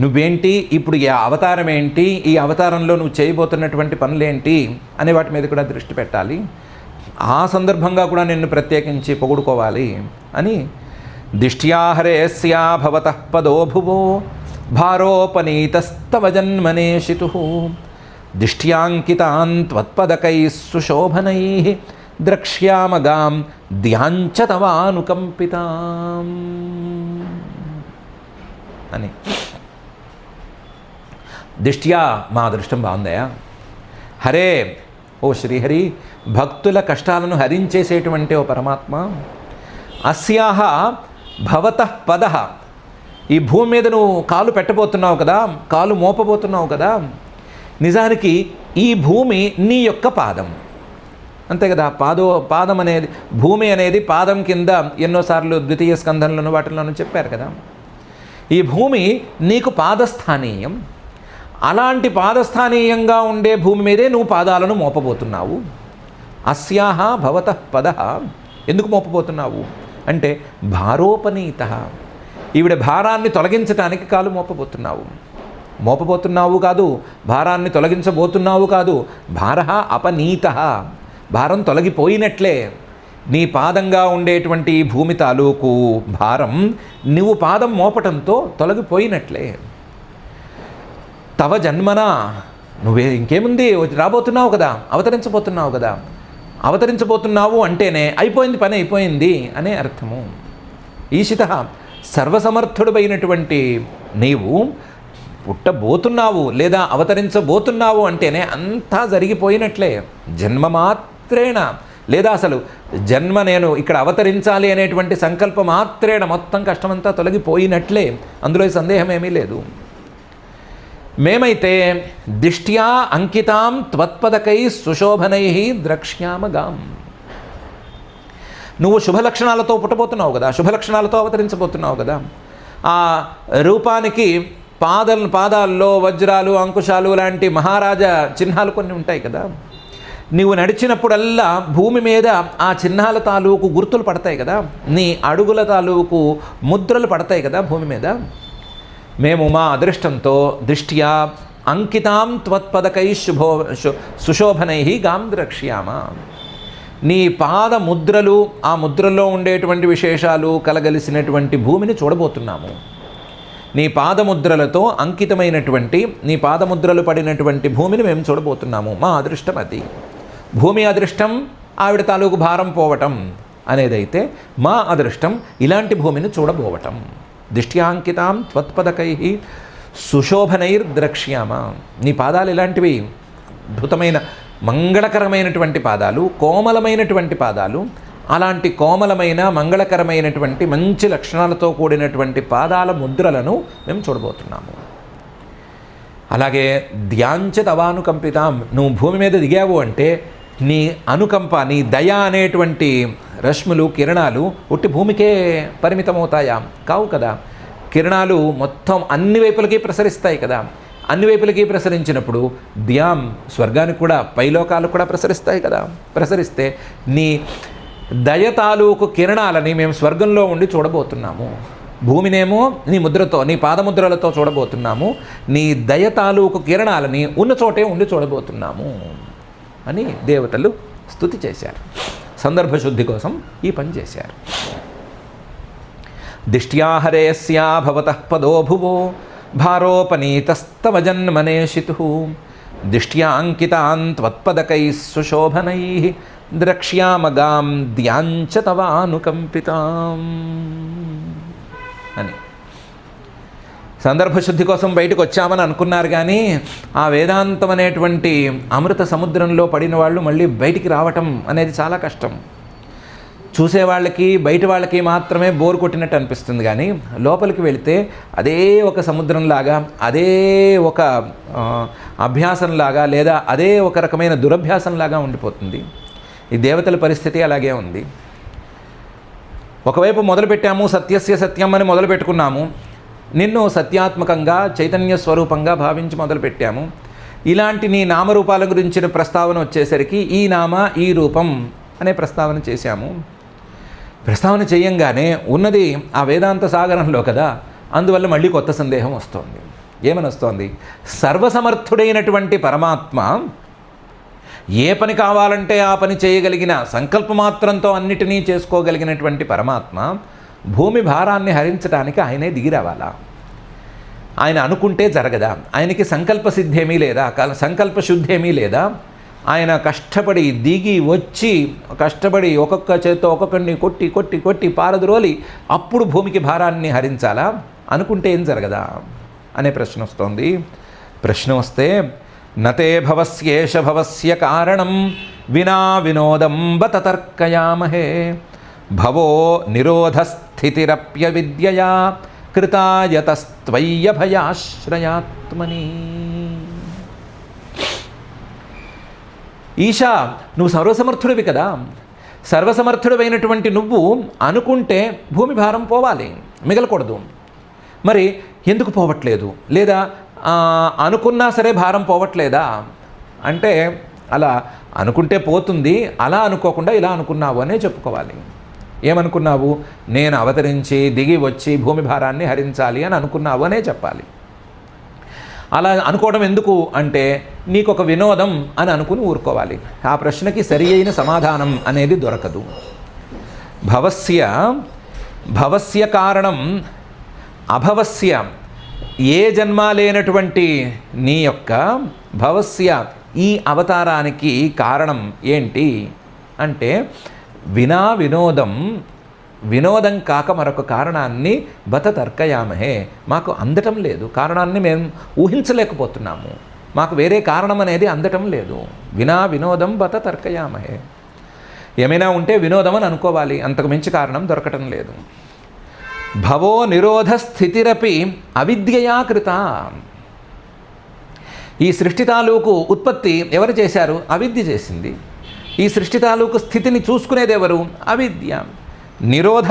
నువ్వేంటి, ఇప్పుడు ఈ అవతారం ఏంటి, ఈ అవతారంలో నువ్వు చేయబోతున్నటువంటి పనులేంటి అనే వాటి మీద కూడా దృష్టి పెట్టాలి. ఆ సందర్భంగా కూడా నిన్ను ప్రత్యేకించి పొగుడుకోవాలి అని. దిష్ట్యాహరేస్యా భవతః పదో భువో భారోపనీతస్తవ జన్మనేషితుః దిష్ట్యాంకితాన్ త్వత్పదకైః సుశోభనైః ద్రక్ష్యామగాం ధ్యాంచ తవానుకంపితాం అని. దిష్ట్యా మా అదృష్టం బాగుందయా. హరే ఓ శ్రీహరి, భక్తుల కష్టాలను హరించేసేటువంటి ఓ పరమాత్మ. అస్యాహ భవతః పదః, ఈ భూమి మీద నువ్వు కాలు పెట్టబోతున్నావు కదా, కాలు మోపబోతున్నావు కదా, నిజానికి ఈ భూమి నీ యొక్క పాదం అంతే కదా. పాదం అనేది, భూమి అనేది పాదం కింద ఎన్నోసార్లు ద్వితీయ స్కంధంలోనూ వాటిల్లోనూ చెప్పారు కదా. ఈ భూమి నీకు పాదస్థానీయం. అలాంటి పాదస్థానీయంగా ఉండే భూమి మీదే నువ్వు పాదాలను మోపబోతున్నావు. అస్యాహ భవతః పదః, ఎందుకు మోపబోతున్నావు అంటే భారోపనీతః, ఈవిడ భారాన్ని తొలగించడానికి కాలు మోపబోతున్నావు కాదు, భారాన్ని తొలగించబోతున్నావు కాదు. భారః అపనీతః, భారం తొలగిపోయినట్లే. నీ పాదంగా ఉండేటువంటి భూమి తాలూకు భారం నువ్వు పాదం మోపటంతో తొలగిపోయినట్లే. తవ జన్మనా, నువ్వే ఇంకేముంది, రాబోతున్నావు కదా, అవతరించబోతున్నావు అంటేనే అయిపోయింది, పని అయిపోయింది అనే అర్థము. ఈశితః, సర్వసమర్థుడైనటువంటి నీవు పుట్టబోతున్నావు లేదా అవతరించబోతున్నావు అంటేనే అంతా జరిగిపోయినట్లే. జన్మ మాత్రేణ, లేదా అసలు జన్మ నేను ఇక్కడ అవతరించాలి అనేటువంటి సంకల్ప మాత్రేణ మొత్తం కష్టమంతా తొలగిపోయినట్లే. అందులో సందేహం ఏమీ లేదు. మేమైతే దిష్ట్యా అంకితాం త్వత్పదకై సుశోభనై ద్రక్ష్యామగాం, నువ్వు శుభలక్షణాలతో పుట్టబోతున్నావు కదా, శుభలక్షణాలతో అవతరించబోతున్నావు కదా. ఆ రూపానికి పాదాల్లో వజ్రాలు, అంకుశాలు లాంటి మహారాజా చిహ్నాలు కొన్ని ఉంటాయి కదా. నీవు నడిచినప్పుడల్లా భూమి మీద ఆ చిహ్నాల తాలూకు గుర్తులు పడతాయి కదా, నీ అడుగుల తాలూకు ముద్రలు పడతాయి కదా భూమి మీద. మేము మా అదృష్టంతో దృష్ట్యా అంకితాం త్వత్పదకై సుశోభనై గాం ద్రక్ష్యామ, నీ పాద ముద్రలు, ఆ ముద్రల్లో ఉండేటువంటి విశేషాలు కలగలిసినటువంటి భూమిని చూడబోతున్నాము. నీ పాదముద్రలతో అంకితమైనటువంటి, నీ పాదముద్రలు పడినటువంటి భూమిని మేము చూడబోతున్నాము. మా అదృష్టం అది. భూమి అదృష్టం ఆవిడ తాలూకు భారం పోవటం అనేదైతే, మా అదృష్టం ఇలాంటి భూమిని చూడబోవటం. దిష్ట్యాంకితాం త్వత్పదకై సుశోభనైర్ద్రక్ష్యామ, నీ పాదాలు ఇలాంటివి అద్భుతమైన మంగళకరమైనటువంటి పాదాలు, కోమలమైనటువంటి పాదాలు. అలాంటి కోమలమైన మంగళకరమైనటువంటి మంచి లక్షణాలతో కూడినటువంటి పాదాల ముద్రలను మేము చూడబోతున్నాము. అలాగే ధ్యాంచ తవానుకంపితాం, నువ్వు భూమి మీద దిగావు అంటే నీ అనుకంప, నీ దయ అనేటువంటి రశ్ములు, కిరణాలు ఉట్టి భూమికే పరిమితమవుతాయా? కావు కదా. కిరణాలు మొత్తం అన్ని వైపులకి ప్రసరిస్తాయి కదా. అన్ని వైపులకి ప్రసరించినప్పుడు ధ్యాం స్వర్గానికి కూడా, పైలోకాలకు కూడా ప్రసరిస్తాయి కదా. ప్రసరిస్తే నీ దయ తాలూకు కిరణాలని మేము స్వర్గంలో ఉండి చూడబోతున్నాము. భూమినేమో నీ ముద్రతో, నీ పాదముద్రలతో చూడబోతున్నాము. నీ దయ తాలూకు కిరణాలని ఉన్న చోటే ఉండి చూడబోతున్నాము అని దేవతలు స్తుతి చేశారు. సందర్భశుద్ధి కోసం ఈ పని చేశారు. దిష్ట్యాహరేస్యా భవతః పదో భువో భారోపనీతస్తవ జన్మనేషితుః దిష్ట్యాంకితాన్ త్వత్పదకై సుశోభనై ద్రక్ష్యామగాం ధ్యాంచ తవానుకంపితాం. అని. సందర్భశుద్ధి కోసం బయటకు వచ్చామని అనుకున్నారు, కానీ ఆ వేదాంతం అనేటువంటి అమృత సముద్రంలో పడిన వాళ్ళు మళ్ళీ బయటికి రావటం అనేది చాలా కష్టం. చూసేవాళ్ళకి బయట వాళ్ళకి మాత్రమే బోర్ కొట్టినట్టు అనిపిస్తుంది, కానీ లోపలికి వెళితే అదే ఒక సముద్రంలాగా, అదే ఒక అభ్యాసంలాగా, లేదా అదే ఒక రకమైన దురభ్యాసంలాగా ఉండిపోతుంది. ఈ దేవతల పరిస్థితి అలాగే ఉంది. ఒకవైపు మొదలుపెట్టాము, సత్యస్య సత్యం అని మొదలుపెట్టుకున్నాము, నిన్ను సత్యాత్మకంగా చైతన్య స్వరూపంగా భావించి మొదలుపెట్టాము. ఇలాంటి నీ నామరూపాల గురించిన ప్రస్తావన వచ్చేసరికి ఈ నామ ఈ రూపం అనే ప్రస్తావన చేశాము. ప్రస్తావన చేయంగానే ఉన్నది ఆ వేదాంత సాగరంలో కదా, అందువల్ల మళ్ళీ కొత్త సందేహం వస్తోంది. ఏమని వస్తోంది? సర్వసమర్థుడైనటువంటి పరమాత్మ ఏ పని కావాలంటే ఆ పని చేయగలిగిన, సంకల్పమాత్రంతో అన్నిటినీ చేసుకోగలిగినటువంటి పరమాత్మ భూమి భారాన్ని హరించడానికి ఆయనే దిగి రావాలా? ఆయన అనుకుంటే జరగదా? ఆయనకి సంకల్ప సిద్ధి ఏమీ లేదా? సంకల్ప శుద్ధి ఏమీ లేదా? ఆయన కష్టపడి దిగి వచ్చి, కష్టపడి ఒక్కొక్క చేత్తో ఒక్కొక్కడిని కొట్టి కొట్టి కొట్టి పారద్రోలి అప్పుడు భూమికి భారాన్ని హరించాలా? అనుకుంటే ఏం జరగదా అనే ప్రశ్న వస్తోంది. ప్రశ్న వస్తే నతే భవస్యేష భవస్య కారణం వినా వినోదం బత తర్కయామహే భవో నిరోధస్థితిరప్య విద్యయా కృతాయతస్త్వయ్యభయాశ్రయాత్మని. ఈశా, నువ్వు సర్వసమర్థుడివి కదా. సర్వసమర్థుడివైనటువంటి నువ్వు అనుకుంటే భూమి భారం పోవాలి, మిగలకూడదు. మరి ఎందుకు పోవట్లేదు? లేదా అనుకున్నా సరే భారం పోవట్లేదా అంటే, అలా అనుకుంటే పోతుంది, అలా అనుకోకుండా ఇలా అనుకున్నావు అనే చెప్పుకోవాలి. ఏమనుకున్నావు? నేను అవతరించి దిగి వచ్చి భూమి భారాన్ని హరించాలి అని అనుకున్నావు అనే చెప్పాలి. అలా అనుకోవడం ఎందుకు అంటే, నీకు ఒక వినోదం అని అనుకుని ఊరుకోవాలి. ఆ ప్రశ్నకి సరి అయిన సమాధానం అనేది దొరకదు. భవస్య కారణం అభవస్య, ఏ జన్మ లేనటువంటి నీ యొక్క భవస్య ఈ అవతారానికి కారణం ఏంటి అంటే, వినా వినోదం, వినోదం కాక మరొక కారణాన్ని బత తర్కయామహే, మాకు అందటం లేదు. కారణాన్ని మేము ఊహించలేకపోతున్నాము, మాకు వేరే కారణం అనేది అందటం లేదు. వినా వినోదం బత తర్కయామహే, ఏమైనా ఉంటే వినోదం అని అనుకోవాలి, అంతకు మించి కారణం దొరకటం లేదు. భవో నిరోధ స్థితిరపి అవిద్యయా కృత. ఈ సృష్టి తాలూకు ఉత్పత్తి ఎవరు చేశారు? అవిద్య చేసింది. ఈ సృష్టి తాలూకు స్థితిని చూసుకునేది ఎవరు? అవిద్య. నిరోధ,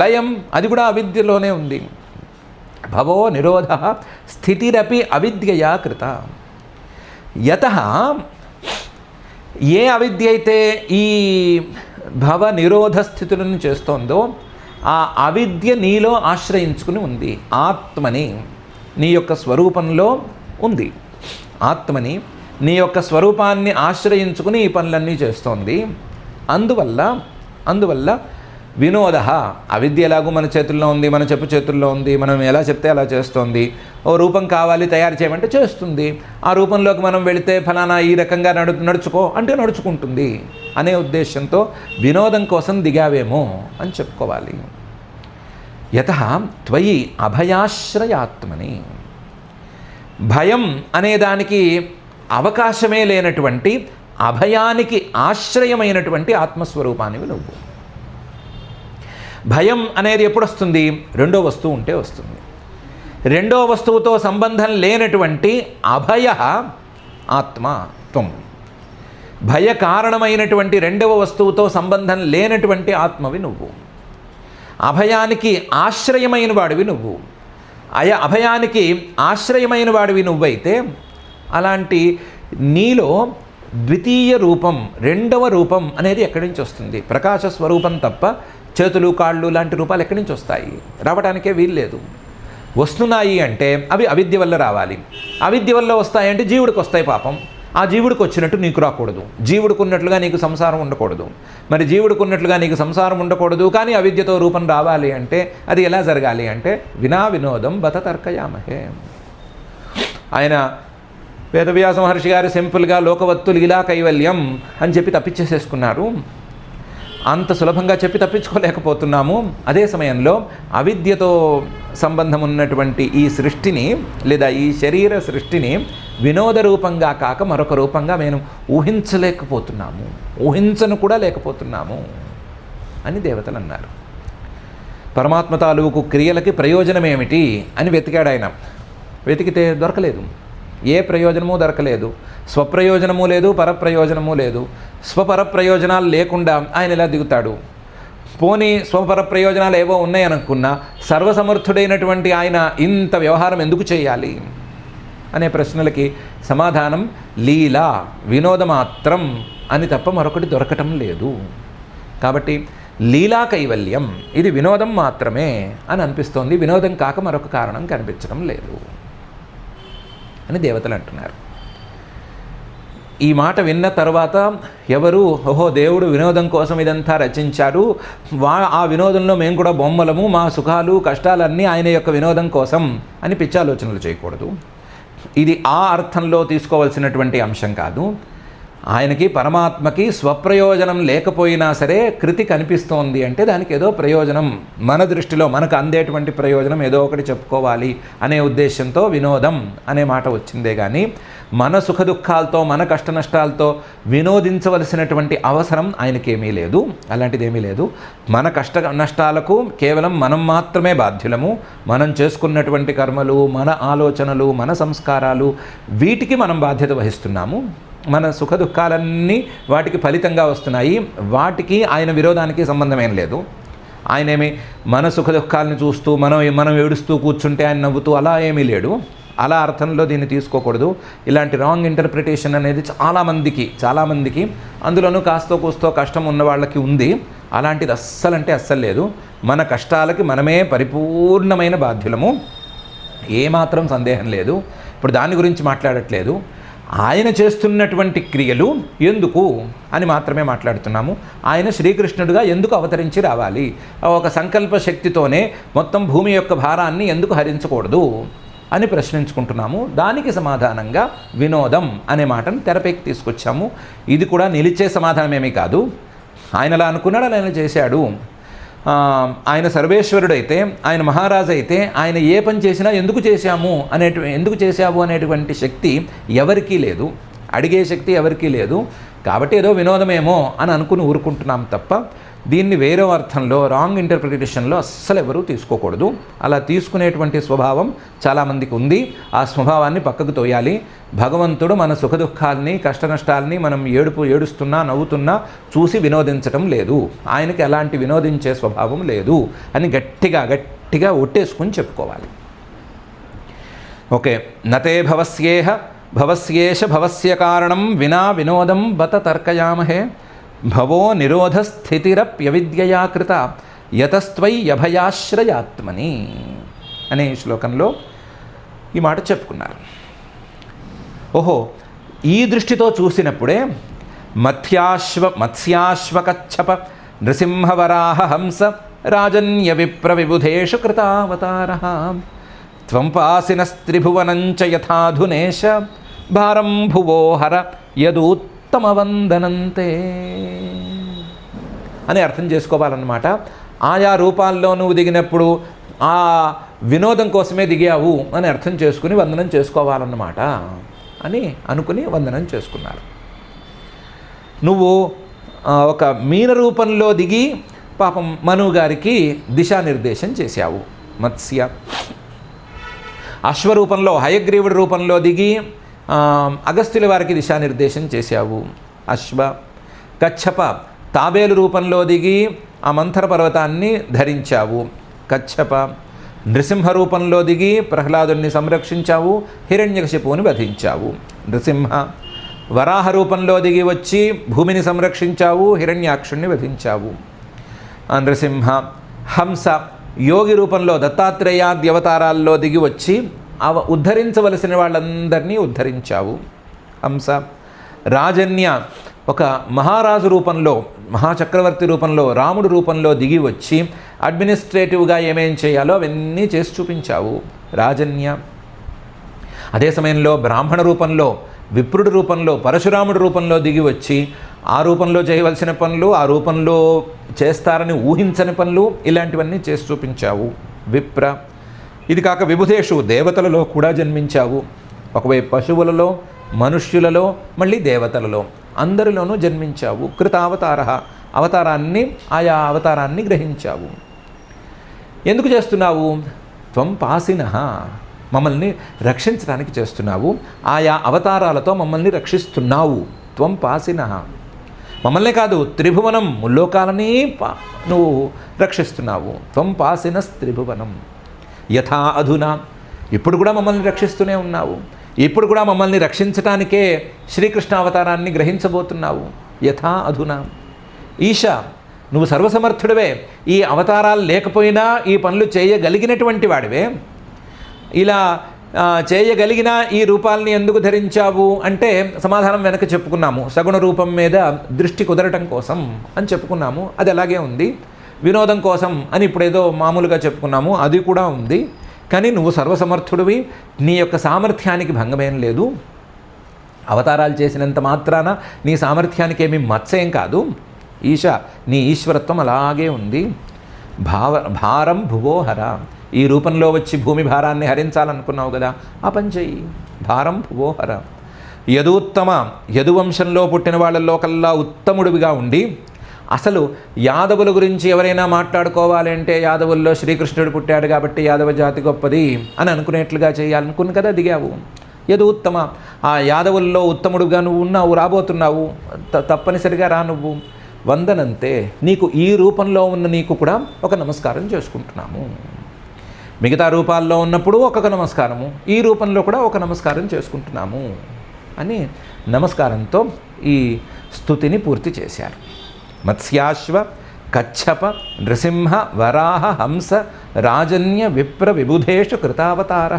లయం, అది కూడా అవిద్యలోనే ఉంది. భవో నిరోధ స్థితిరపి అవిద్యయా కృత. యతః, ఏ అవిద్య అయితే ఈ భవ నిరోధ స్థితులను చేస్తోందో ఆ అవిద్య నీలో ఆశ్రయించుకుని ఉంది. ఆత్మని నీ యొక్క స్వరూపంలో ఉంది. ఆత్మని నీ యొక్క స్వరూపాన్ని ఆశ్రయించుకుని ఈ పనులన్నీ చేస్తోంది. అందువల్ల వినోద, అవిద్య ఎలాగూ మన చేతుల్లో ఉంది, మన చెప్పు చేతుల్లో ఉంది, మనం ఎలా చెప్తే అలా చేస్తోంది. ఓ రూపం కావాలి తయారు చేయమంటే చేస్తుంది. ఆ రూపంలోకి మనం వెళితే ఫలానా ఈ రకంగా నడుచుకో అంటే నడుచుకుంటుంది అనే ఉద్దేశంతో వినోదం కోసం దిగావేమో అని చెప్పుకోవాలి. యతః త్వయి అభయాశ్రయాత్మని, భయం అనేదానికి అవకాశమే లేనటువంటి, అభయానికి ఆశ్రయమైనటువంటి ఆత్మస్వరూపానివి నువ్వు. భయం అనేది ఎప్పుడు వస్తుంది? రెండో వస్తువు ఉంటే వస్తుంది. రెండో వస్తువుతో సంబంధం లేనటువంటి అభయ ఆత్మ త్వం. భయ కారణమైనటువంటి రెండవ వస్తువుతో సంబంధం లేనటువంటి ఆత్మవి నువ్వు. అభయానికి ఆశ్రయమైన వాడివి నువ్వు. అభయానికి ఆశ్రయమైన వాడివి నువ్వైతే, అలాంటి నీలో ద్వితీయ రూపం, రెండవ రూపం అనేది ఎక్కడి నుంచి వస్తుంది? ప్రకాశ స్వరూపం తప్ప చేతులు కాళ్ళు లాంటి రూపాలు ఎక్కడి నుంచి వస్తాయి? రావడానికే వీల్లేదు. వస్తున్నాయి అంటే అవి అవిద్య వల్ల రావాలి. అవిద్య వల్ల వస్తాయంటే జీవుడికి వస్తాయి. పాపం, ఆ జీవుడికి వచ్చినట్టు నీకు రాకూడదు. జీవుడికి ఉన్నట్లుగా నీకు సంసారం ఉండకూడదు. మరి జీవుడికి ఉన్నట్లుగా నీకు సంసారం ఉండకూడదు, కానీ అవిద్యతో రూపం రావాలి అంటే అది ఎలా జరగాలి అంటే, వినా వినోదం బత తర్కయామహే. ఆయన వేదవ్యాస మహర్షి గారు సింపుల్గా లోకవత్తులు ఇలా కైవల్యం అని చెప్పి తప్పించేసేసుకున్నారు. అంత సులభంగా చెప్పి తప్పించుకోలేకపోతున్నాము. అదే సమయంలో అవిద్యతో సంబంధం ఉన్నటువంటి ఈ సృష్టిని లేదా ఈ శరీర సృష్టిని వినోద రూపంగా కాక మరొక రూపంగా మేము ఊహించలేకపోతున్నాము, ఊహించను కూడా లేకపోతున్నాము అని దేవతలు అన్నారు. పరమాత్మ తాలూకు క్రియలకి ప్రయోజనం ఏమిటి అని వెతికాడు ఆయన. వెతికితే దొరకలేదు, ఏ ప్రయోజనము దొరకలేదు. స్వప్రయోజనము లేదు, పరప్రయోజనము లేదు. స్వపర ప్రయోజనాలు లేకుండా ఆయన ఇలా దిగుతాడు. పోనీ స్వపర ప్రయోజనాలు ఏవో ఉన్నాయనుకున్నా సర్వసమర్థుడైనటువంటి ఆయన ఇంత వ్యవహారం ఎందుకు చేయాలి అనే ప్రశ్నలకి సమాధానం లీలా, వినోదమాత్రం అని తప్ప మరొకటి దొరకటం లేదు. కాబట్టి లీలా కైవల్యం, ఇది వినోదం మాత్రమే అని అనిపిస్తోంది, వినోదం కాక మరొక కారణం కనిపించడం లేదు అని దేవతలు అంటున్నారు. ఈ మాట విన్న తర్వాత ఎవరు ఓహో దేవుడు వినోదం కోసం ఇదంతా రచించారు, ఆ వినోదంలో మేము కూడా బొమ్మలము, మా సుఖాలు కష్టాలన్నీ ఆయన యొక్క వినోదం కోసం అని పిచ్చాలోచనలు చేయకూడదు. ఇది ఆ అర్థంలో తీసుకోవాల్సినటువంటి అంశం కాదు. ఆయనకి పరమాత్మకి స్వప్రయోజనం లేకపోయినా సరే కృతి కనిపిస్తోంది అంటే దానికి ఏదో ప్రయోజనం, మన దృష్టిలో మనకు అందేటువంటి ప్రయోజనం ఏదో ఒకటి చెప్పుకోవాలి అనే ఉద్దేశంతో వినోదం అనే మాట వచ్చిందే కానీ మన సుఖ దుఃఖాలతో మన కష్ట నష్టాలతో వినోదించవలసినటువంటి అవసరం ఆయనకేమీ లేదు. అలాంటిదేమీ లేదు. మన కష్ట నష్టాలకు కేవలం మనం మాత్రమే బాధ్యులము. మనం చేసుకున్నటువంటి కర్మలు, మన ఆలోచనలు, మన సంస్కారాలు, వీటికి మనం బాధ్యత వహిస్తున్నాము. మన సుఖ దుఃఖాలన్నీ వాటికి ఫలితంగా వస్తున్నాయి. వాటికి ఆయన విరోధానికి సంబంధమేం లేదు. ఆయనేమి మన సుఖ దుఃఖాలను చూస్తూ మనం ఏడుస్తూ కూర్చుంటే ఆయన నవ్వుతూ అలా ఏమీ లేడు. అలా అర్థంలో దీన్ని తీసుకోకూడదు. ఇలాంటి రాంగ్ ఇంటర్ప్రిటేషన్ అనేది చాలామందికి అందులోనూ కాస్తో కూస్తో కష్టం ఉన్న వాళ్ళకి ఉంది. అలాంటిది అస్సలు లేదు. మన కష్టాలకి మనమే పరిపూర్ణమైన బాధ్యులము, ఏమాత్రం సందేహం లేదు. ఇప్పుడు దాని గురించి మాట్లాడట్లేదు. ఆయన చేస్తున్నటువంటి క్రియలు ఎందుకు అని మాత్రమే మాట్లాడుతున్నాము. ఆయన శ్రీకృష్ణుడిగా ఎందుకు అవతరించి రావాలి, ఒక సంకల్ప శక్తితోనే మొత్తం భూమి యొక్క భారాన్ని ఎందుకు హరించకూడదు అని ప్రశ్నించుకుంటున్నాము. దానికి సమాధానంగా వినోదం అనే మాటను తెరపైకి తీసుకొచ్చాము. ఇది కూడా నిలిచే సమాధానమేమీ కాదు. ఆయనలా అనుకున్నాడు, ఆయన చేశాడు. ఆయన సర్వేశ్వరుడైతే, ఆయన మహారాజు అయితే ఆయన ఏ పని చేసినా ఎందుకు చేశావు అనేటువంటి శక్తి ఎవరికీ లేదు, అడిగే శక్తి ఎవరికీ లేదు. కాబట్టి ఏదో వినోదమేమో అని అనుకుని ఊరుకుంటున్నాం తప్ప దీన్ని వేరే అర్థంలో రాంగ్ ఇంటర్ప్రిటేషన్లో అస్సలు ఎవరూ తీసుకోకూడదు. అలా తీసుకునేటువంటి స్వభావం చాలామందికి ఉంది. ఆ స్వభావాన్ని పక్కకు తోయాలి. భగవంతుడు మన సుఖ దుఃఖాలని కష్ట నష్టాలని మనం ఏడుస్తున్నా నవ్వుతున్నా చూసి వినోదించటం లేదు. ఆయనకి ఎలాంటి వినోదించే స్వభావం లేదు అని గట్టిగా ఒట్టేసుకుని చెప్పుకోవాలి. ఓకే. నతే భవస్యేష భవస్య కారణం వినా వినోదం బత తర్కయామహే భవో నిరోధ స్థితిరప్యవిద్యయా కృత యతస్త్వయ్యభయాశ్రయాత్మని అనే శ్లోకంలో ఈ మాట చెప్పుకున్నారు. ఓహో, ఈ దృష్టితో చూసినప్పుడే మత్స్యాశ్వకచ్చప నృసింహవరాహ హంస రాజన్య విప్ర విబుధేషు కృతావతారః త్వం పాసినస్త్రిభువనంచ యథాధునేశ భారం భువో హర యదూత్తమవందనంతే అని అర్థం చేసుకోవాలన్నమాట. ఆయా రూపాల్లో నువ్వు దిగినప్పుడు ఆ వినోదం కోసమే దిగావు అని అర్థం చేసుకుని వందనం చేసుకోవాలన్నమాట అని అనుకుని వందనం చేసుకున్నారు. నువ్వు ఒక మీన రూపంలో దిగి పాపం మను గారికి దిశానిర్దేశం చేశావు. మత్స్య అశ్వరూపంలో హయగ్రీవుడి రూపంలో దిగి అగస్త్యుల వారికి దిశానిర్దేశం చేశావు. అశ్వ కచ్చప తాబేలు రూపంలో దిగి ఆ మంథర పర్వతాన్ని ధరించావు. కచ్చప నృసింహ రూపంలో దిగి ప్రహ్లాదుని సంరక్షించావు, హిరణ్యకశిపుని వధించావు. నృసింహ వరాహ రూపంలో దిగి వచ్చి భూమిని సంరక్షించావు, హిరణ్యాక్షుణ్ణి వధించావు. నృసింహ హంస యోగి రూపంలో దత్తాత్రేయాది అవతారాల్లో దిగి వచ్చి ఉద్ధరించవలసిన వాళ్ళందరినీ ఉద్ధరించావు. హంస రాజన్య ఒక మహారాజు రూపంలో, మహాచక్రవర్తి రూపంలో, రాముడు రూపంలో దిగి వచ్చి అడ్మినిస్ట్రేటివ్గా ఏమేం చేయాలో అవన్నీ చేసి చూపించావు. రాజన్య అదే సమయంలో బ్రాహ్మణ రూపంలో విప్రుడి రూపంలో, పరశురాముడి రూపంలో దిగి వచ్చి ఆ రూపంలో చేయవలసిన పనులు, ఆ రూపంలో చేస్తారని ఊహించని పనులు, ఇలాంటివన్నీ చేసి చూపించావు విప్ర. ఇది కాక విబుధేషు, దేవతలలో కూడా జన్మించావు. ఒకవైపు పశువులలో, మనుష్యులలో, మళ్ళీ దేవతలలో, అందరిలోనూ జన్మించావు. కృతావతార, అవతారాన్ని, ఆయా అవతారాన్ని గ్రహించావు. ఎందుకు చేస్తున్నావు? త్వం పాసినః, మమ్మల్ని రక్షించడానికి చేస్తున్నావు. ఆయా అవతారాలతో మమ్మల్ని రక్షిస్తున్నావు. త్వం పాసినః, మమ్మల్నే కాదు త్రిభువనం, ముల్లోకాలని నువ్వు రక్షిస్తున్నావు. త్వం పాసినస్ త్రిభువనం యథా అధునా, ఇప్పుడు కూడా మమ్మల్ని రక్షిస్తూనే ఉన్నావు. ఇప్పుడు కూడా మమ్మల్ని రక్షించటానికే శ్రీకృష్ణ అవతారాన్ని గ్రహించబోతున్నావు. యథా అధునా. ఈశ, నువ్వు సర్వసమర్థుడివే. ఈ అవతారాలు లేకపోయినా ఈ పనులు చేయగలిగినటువంటి వాడివే. ఇలా చేయగలిగిన ఈ రూపాలని ఎందుకు ధరించావు అంటే సమాధానం వెనక చెప్పుకున్నాము. సగుణ రూపం మీద దృష్టి కుదరటం కోసం అని చెప్పుకున్నాము. అది అలాగే ఉంది. వినోదం కోసం అని ఇప్పుడేదో మామూలుగా చెప్పుకున్నాము, అది కూడా ఉంది. కానీ నువ్వు సర్వసమర్థుడివి, నీ యొక్క సామర్థ్యానికి భంగమేం లేదు. అవతారాలు చేసినంత మాత్రాన నీ సామర్థ్యానికి ఏమీ మత్సేం కాదు. ఈశ, నీ ఈశ్వరత్వం అలాగే ఉంది. భారం భువోహర, ఈ రూపంలో వచ్చి భూమి భారాన్ని హరించాలనుకున్నావు కదా, ఆ పని చెయ్యి. భారం భువోహర. యదూత్తమ, యదువంశంలో పుట్టిన వాళ్ళల్లో కల్లా ఉత్తముడివిగా ఉండి, అసలు యాదవుల గురించి ఎవరైనా మాట్లాడుకోవాలి అంటే యాదవుల్లో శ్రీకృష్ణుడు పుట్టాడు కాబట్టి యాదవ జాతి గొప్పది అని అనుకునేట్లుగా చేయాలనుకుని కదా దిగావు. యదూత్తమ, ఆ యాదవుల్లో ఉత్తముడుగా నువ్వు ఉన్నావు, రాబోతున్నావు. తప్పనిసరిగా రా నువ్వు. వందనంతే, నీకు ఈ రూపంలో ఉన్న నీకు కూడా ఒక నమస్కారం చేసుకుంటున్నాము. మిగతా రూపాల్లో ఉన్నప్పుడు ఒక్కొక్క నమస్కారము, ఈ రూపంలో కూడా ఒక నమస్కారం చేసుకుంటున్నాము అని నమస్కారంతో ఈ స్తుతిని పూర్తి చేశారు. మత్స్యాశ్వ కచ్చప నృసింహ వరాహ హంస రాజన్య విప్ర విబుధేషు కృతావతార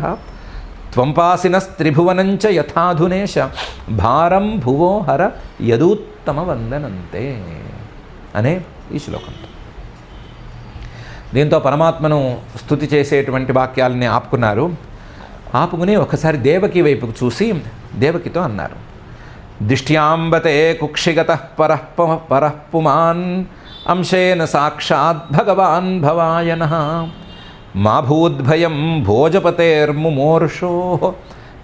త్వంపాసినస్త్రిభువనంచ యథాధునేశ భారం భువోహర యదూత్తమ వందనంతే అనే ఈ శ్లోకంతో. దీంతో పరమాత్మను స్తుతి చేసేటువంటి వాక్యాలని ఆపుకున్నారు. ఆపుకుని ఒకసారి దేవకి వైపుకు చూసి దేవకితో అన్నారు, దిష్ట్యాంబతే కుక్షిగతః పరః పుమాన్ అంశేన సాక్షాత్ భగవాన్ భవాయనః మా భూద్భయం భోజపతేర్ముమోర్షో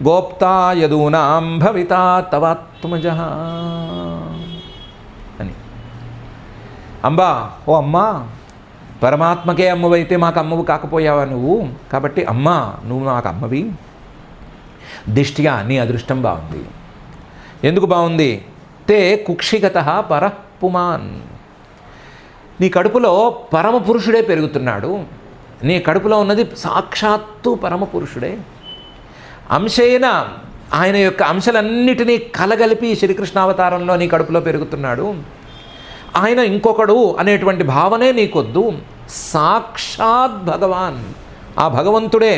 గోప్తా యదూనాం భవితా తవాత్మజః అని. అంబా, ఓ అమ్మా, పరమాత్మకే అమ్మవైతే మాకు అమ్మవు కాకపోయావా నువ్వు? కాబట్టి అమ్మా, నువ్వు మాకు అమ్మవి. దిష్ట్యా, నీ అదృష్టం బాగుంది. ఎందుకు బాగుంది? తే కుక్షిగతః పరః పుమాన్, నీ కడుపులో పరమపురుషుడే పెరుగుతున్నాడు. నీ కడుపులో ఉన్నది సాక్షాత్తు పరమపురుషుడే. అంశేన, ఆయన యొక్క అంశాలన్నిటినీ కలగలిపి శ్రీకృష్ణావతారంలో నీ కడుపులో పెరుగుతున్నాడు. ఆయన ఇంకొకడు అనేటువంటి భావనే నీకొద్దు. సాక్షాత్ భగవాన్, ఆ భగవంతుడే,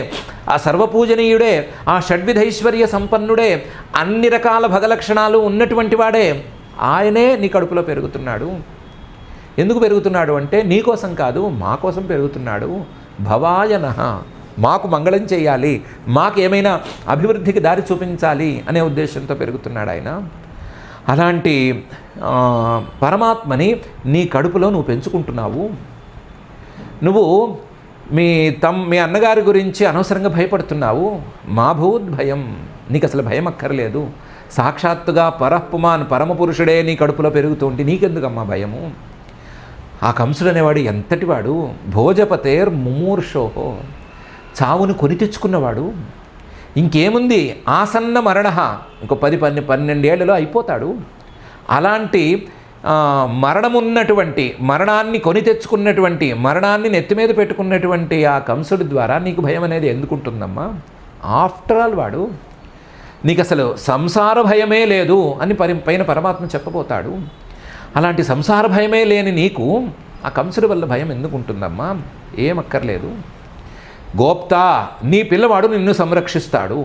ఆ సర్వపూజనీయుడే, ఆ షడ్విధైశ్వర్య సంపన్నుడే, అన్ని రకాల భగలక్షణాలు ఉన్నటువంటి వాడే, ఆయనే నీ కడుపులో పెరుగుతున్నాడు. ఎందుకు పెరుగుతున్నాడు అంటే నీ కోసం కాదు, మా కోసం పెరుగుతున్నాడు. భవాయనః, మాకు మంగళం చేయాలి, మాకు ఏమైనా అభివృద్ధికి దారి చూపించాలి అనే ఉద్దేశంతో పెరుగుతున్నాడు ఆయన. అలాంటి పరమాత్మని నీ కడుపులో నువ్వు పెంచుకుంటున్నావు. నువ్వు మీ అన్నగారి గురించి అనవసరంగా భయపడుతున్నావు. మా భూద్భయం, నీకు అసలు భయం అక్కర్లేదు. సాక్షాత్తుగా పరఃపుమాన్, పరమపురుషుడే నీ కడుపులో పెరుగుతుంటే నీకెందుకమ్మా భయము? ఆ కంసుడు అనేవాడు ఎంతటివాడు? భోజపతేర్ ముమూర్షోహో, చావును కొని తెచ్చుకున్నవాడు. ఇంకేముంది, ఆసన్న మరణ, ఇంకో 10-12 ఏళ్లలో అయిపోతాడు. అలాంటి మరణమున్నటువంటి, మరణాన్ని కొని తెచ్చుకున్నటువంటి, మరణాన్ని నెత్తిమీద పెట్టుకున్నటువంటి ఆ కంసుడి ద్వారా నీకు భయం అనేది ఎందుకుంటుందమ్మా? ఆఫ్టర్ ఆల్ వాడు, నీకు అసలు సంసార భయమే లేదు అని పైన పరమాత్మ చెప్పబోతాడు. అలాంటి సంసార భయమే లేని నీకు ఆ కంసుడి వల్ల భయం ఎందుకుంటుందమ్మా? ఏమక్కర్లేదు. గోప్తా, నీ పిల్లవాడు నిన్ను సంరక్షిస్తాడు.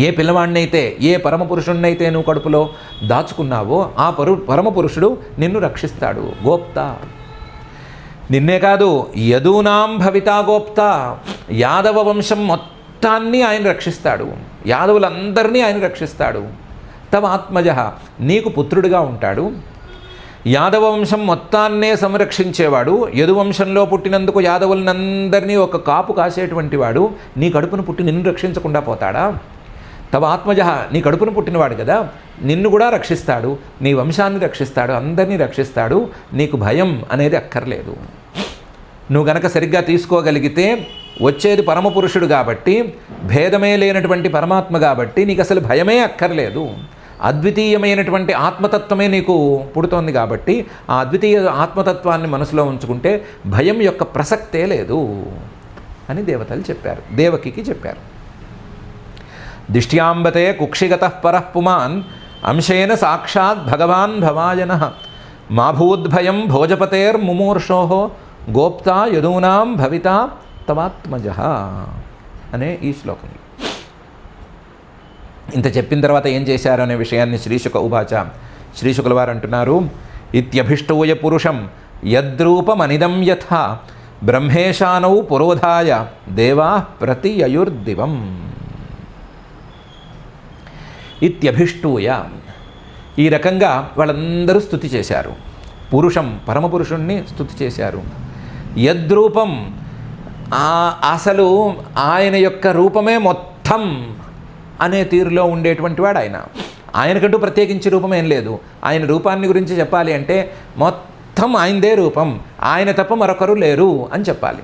ఏ పిల్లవాడినైతే, ఏ పరమపురుషుడినైతే నువ్వు కడుపులో దాచుకున్నావో ఆ పరమపురుషుడు నిన్ను రక్షిస్తాడు. గోప్తా, నిన్నే కాదు, యదూనాం భవితా గోప్తా, యాదవ వంశం మొత్తాన్ని ఆయన రక్షిస్తాడు. యాదవులందరినీ ఆయన రక్షిస్తాడు. తవ ఆత్మజ, నీకు పుత్రుడిగా ఉంటాడు. యాదవ వంశం మొత్తాన్నే సంరక్షించేవాడు. యదువంశంలో పుట్టినందుకు యాదవులందరినీ ఒక కాపు కాసేటువంటి వాడు నీ కడుపును పుట్టి నిన్ను రక్షించకుండా పోతాడా? తవ ఆత్మజ, నీ కడుపును పుట్టినవాడు కదా, నిన్ను కూడా రక్షిస్తాడు, నీ వంశాన్ని రక్షిస్తాడు, అందరినీ రక్షిస్తాడు. నీకు భయం అనేది అక్కర్లేదు. నువ్వు గనక సరిగ్గా తీసుకోగలిగితే వచ్చేది పరమపురుషుడు కాబట్టి, భేదమే లేనటువంటి పరమాత్మ కాబట్టి నీకు అసలు భయమే అక్కర్లేదు. అద్వితీయమైనటువంటి ఆత్మతత్వమే నీకు పుడుతోంది కాబట్టి ఆ అద్వితీయ ఆత్మతత్వాన్ని మనసులో ఉంచుకుంటే భయం యొక్క ప్రసక్తే లేదు అని దేవతలు చెప్పారు, దేవకికి చెప్పారు. దిష్ట్యాంబతే కుక్షిగత పరః పుమాన్ అంశేన సాక్షాత్ భగవాన్ భవాయన మా భూద్భయం భోజపతేర్ముమూర్షో గోప్తా యదూనాం భవిత తవాత్మజ అనే ఈ శ్లోకం. ఇంత చెప్పిన తర్వాత ఏం చేశారు అనే విషయాన్ని శ్రీశుక ఉవాచ. శ్రీశుకుల వారు అంటున్నారు, ఇత్యభిష్టూయ పురుషం యద్రూపమనిదం యథా బ్రహ్మేశానౌ పురోధాయ దేవా ప్రతియయుర్దివం. ఇత్యభిష్టూయ, ఈ రకంగా వాళ్ళందరూ స్తుతి చేశారు. పురుషం, పరమపురుషుణ్ణి స్తుతి చేశారు. యద్రూపం, అసలు ఆయన యొక్క రూపమే మొత్తం అనే తీరులో ఉండేటువంటి వాడు ఆయన. ఆయనకంటూ ప్రత్యేకించి రూపం ఏం లేదు. ఆయన రూపాన్ని గురించి చెప్పాలి అంటే మొత్తం ఆయనదే రూపం, ఆయన తప్ప మరొకరు లేరు అని చెప్పాలి.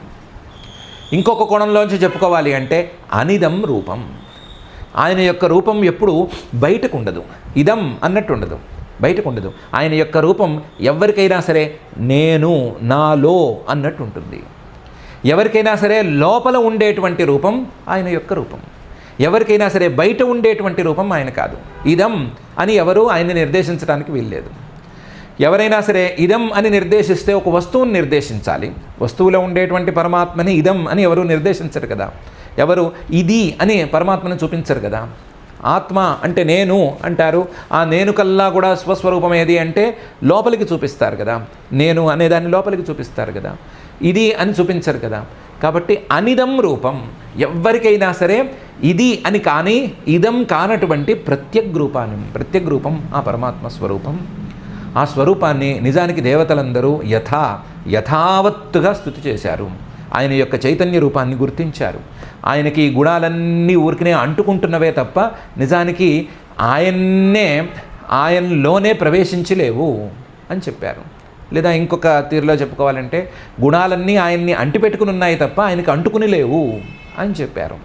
ఇంకొక కోణంలోంచి చెప్పుకోవాలి అంటే అనిదం రూపం. ఆయన యొక్క రూపం ఎప్పుడు బయటకు ఉండదు, ఇదం అన్నట్టు ఉండదు, బయటకు ఉండదు. ఆయన యొక్క రూపం ఎవరికైనా సరే నేను, నాలో అన్నట్టు ఉంటుంది. ఎవరికైనా సరే లోపల ఉండేటువంటి రూపం ఆయన యొక్క రూపం, ఎవరికైనా సరే బయట ఉండేటువంటి రూపం ఆయన కాదు. ఇదం అని ఎవరు ఆయన్ని నిర్దేశించడానికి వీల్లేదు. ఎవరైనా సరే ఇదం అని నిర్దేశిస్తే ఒక వస్తువుని నిర్దేశించాలి. వస్తువులో ఉండేటువంటి పరమాత్మని ఇదం అని ఎవరు నిర్దేశించరు కదా. ఎవరు ఇది అని పరమాత్మను చూపించరు కదా. ఆత్మ అంటే నేను అంటారు. ఆ నేను కల్లా కూడా స్వస్వరూపం ఏది అంటే లోపలికి చూపిస్తారు కదా. నేను అనేదాన్ని లోపలికి చూపిస్తారు కదా, ఇది అని చూపించరు కదా. కాబట్టి అనిదం రూపం, ఎవరికైనా సరే ఇది అని కానీ ఇదం కానటువంటి ప్రత్యగ్ రూపం ఆ పరమాత్మ స్వరూపం. ఆ స్వరూపాన్ని నిజానికి దేవతలందరూ యథావత్తుగా స్తుతి చేశారు. ఆయన యొక్క చైతన్య రూపాన్ని గుర్తించారు. ఆయనకి గుణాలన్నీ ఊరికినే అంటుకుంటున్నవే తప్ప నిజానికి ఆయనలోనే ప్రవేశించలేవు అని చెప్పారు. లేదా ఇంకొక తీరులో చెప్పుకోవాలంటే గుణాలన్నీ ఆయన్ని అంటిపెట్టుకుని ఉన్నాయి తప్ప ఆయనకి అంటుకుని లేవు అని చెప్పారు.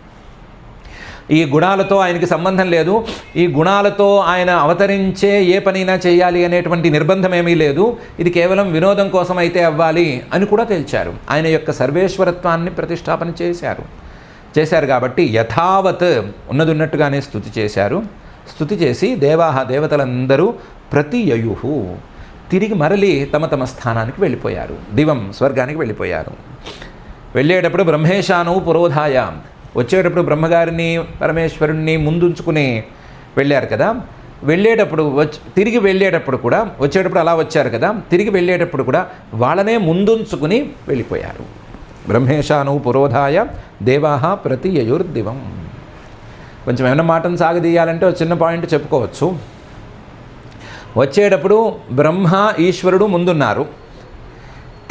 ఈ గుణాలతో ఆయనకి సంబంధం లేదు, ఈ గుణాలతో ఆయన అవతరించే ఏ పనైనా చేయాలి అనేటువంటి నిర్బంధం ఏమీ లేదు, ఇది కేవలం వినోదం కోసం అయితే అవ్వాలి అని కూడా తేల్చారు. ఆయన యొక్క సర్వేశ్వరత్వాన్ని ప్రతిష్టాపన చేశారు కాబట్టి యథావత్ ఉన్నట్టుగానే స్తుతి చేశారు. స్తుతి చేసి దేవతలందరూ ప్రతియయుః తిరిగి మరలి తమ తమ స్థానానికి వెళ్ళిపోయారు. దివం, స్వర్గానికి వెళ్ళిపోయారు. వెళ్ళేటప్పుడు బ్రహ్మేశాను పురోధాయ, వచ్చేటప్పుడు బ్రహ్మగారిని పరమేశ్వరుణ్ణి ముందుంచుకుని వెళ్ళారు కదా. వెళ్ళేటప్పుడు తిరిగి వెళ్ళేటప్పుడు కూడా, వచ్చేటప్పుడు అలా వచ్చారు కదా, తిరిగి వెళ్ళేటప్పుడు కూడా వాళ్ళనే ముందుంచుకుని వెళ్ళిపోయారు. బ్రహ్మేశాను పురోధాయ దేవాహ ప్రతియయుర్దివం. కొంచెం ఏమైనా మాటను సాగదీయాలంటే ఒక చిన్న పాయింట్ చెప్పుకోవచ్చు. వచ్చేటప్పుడు బ్రహ్మ ఈశ్వరుడు ముందున్నారు,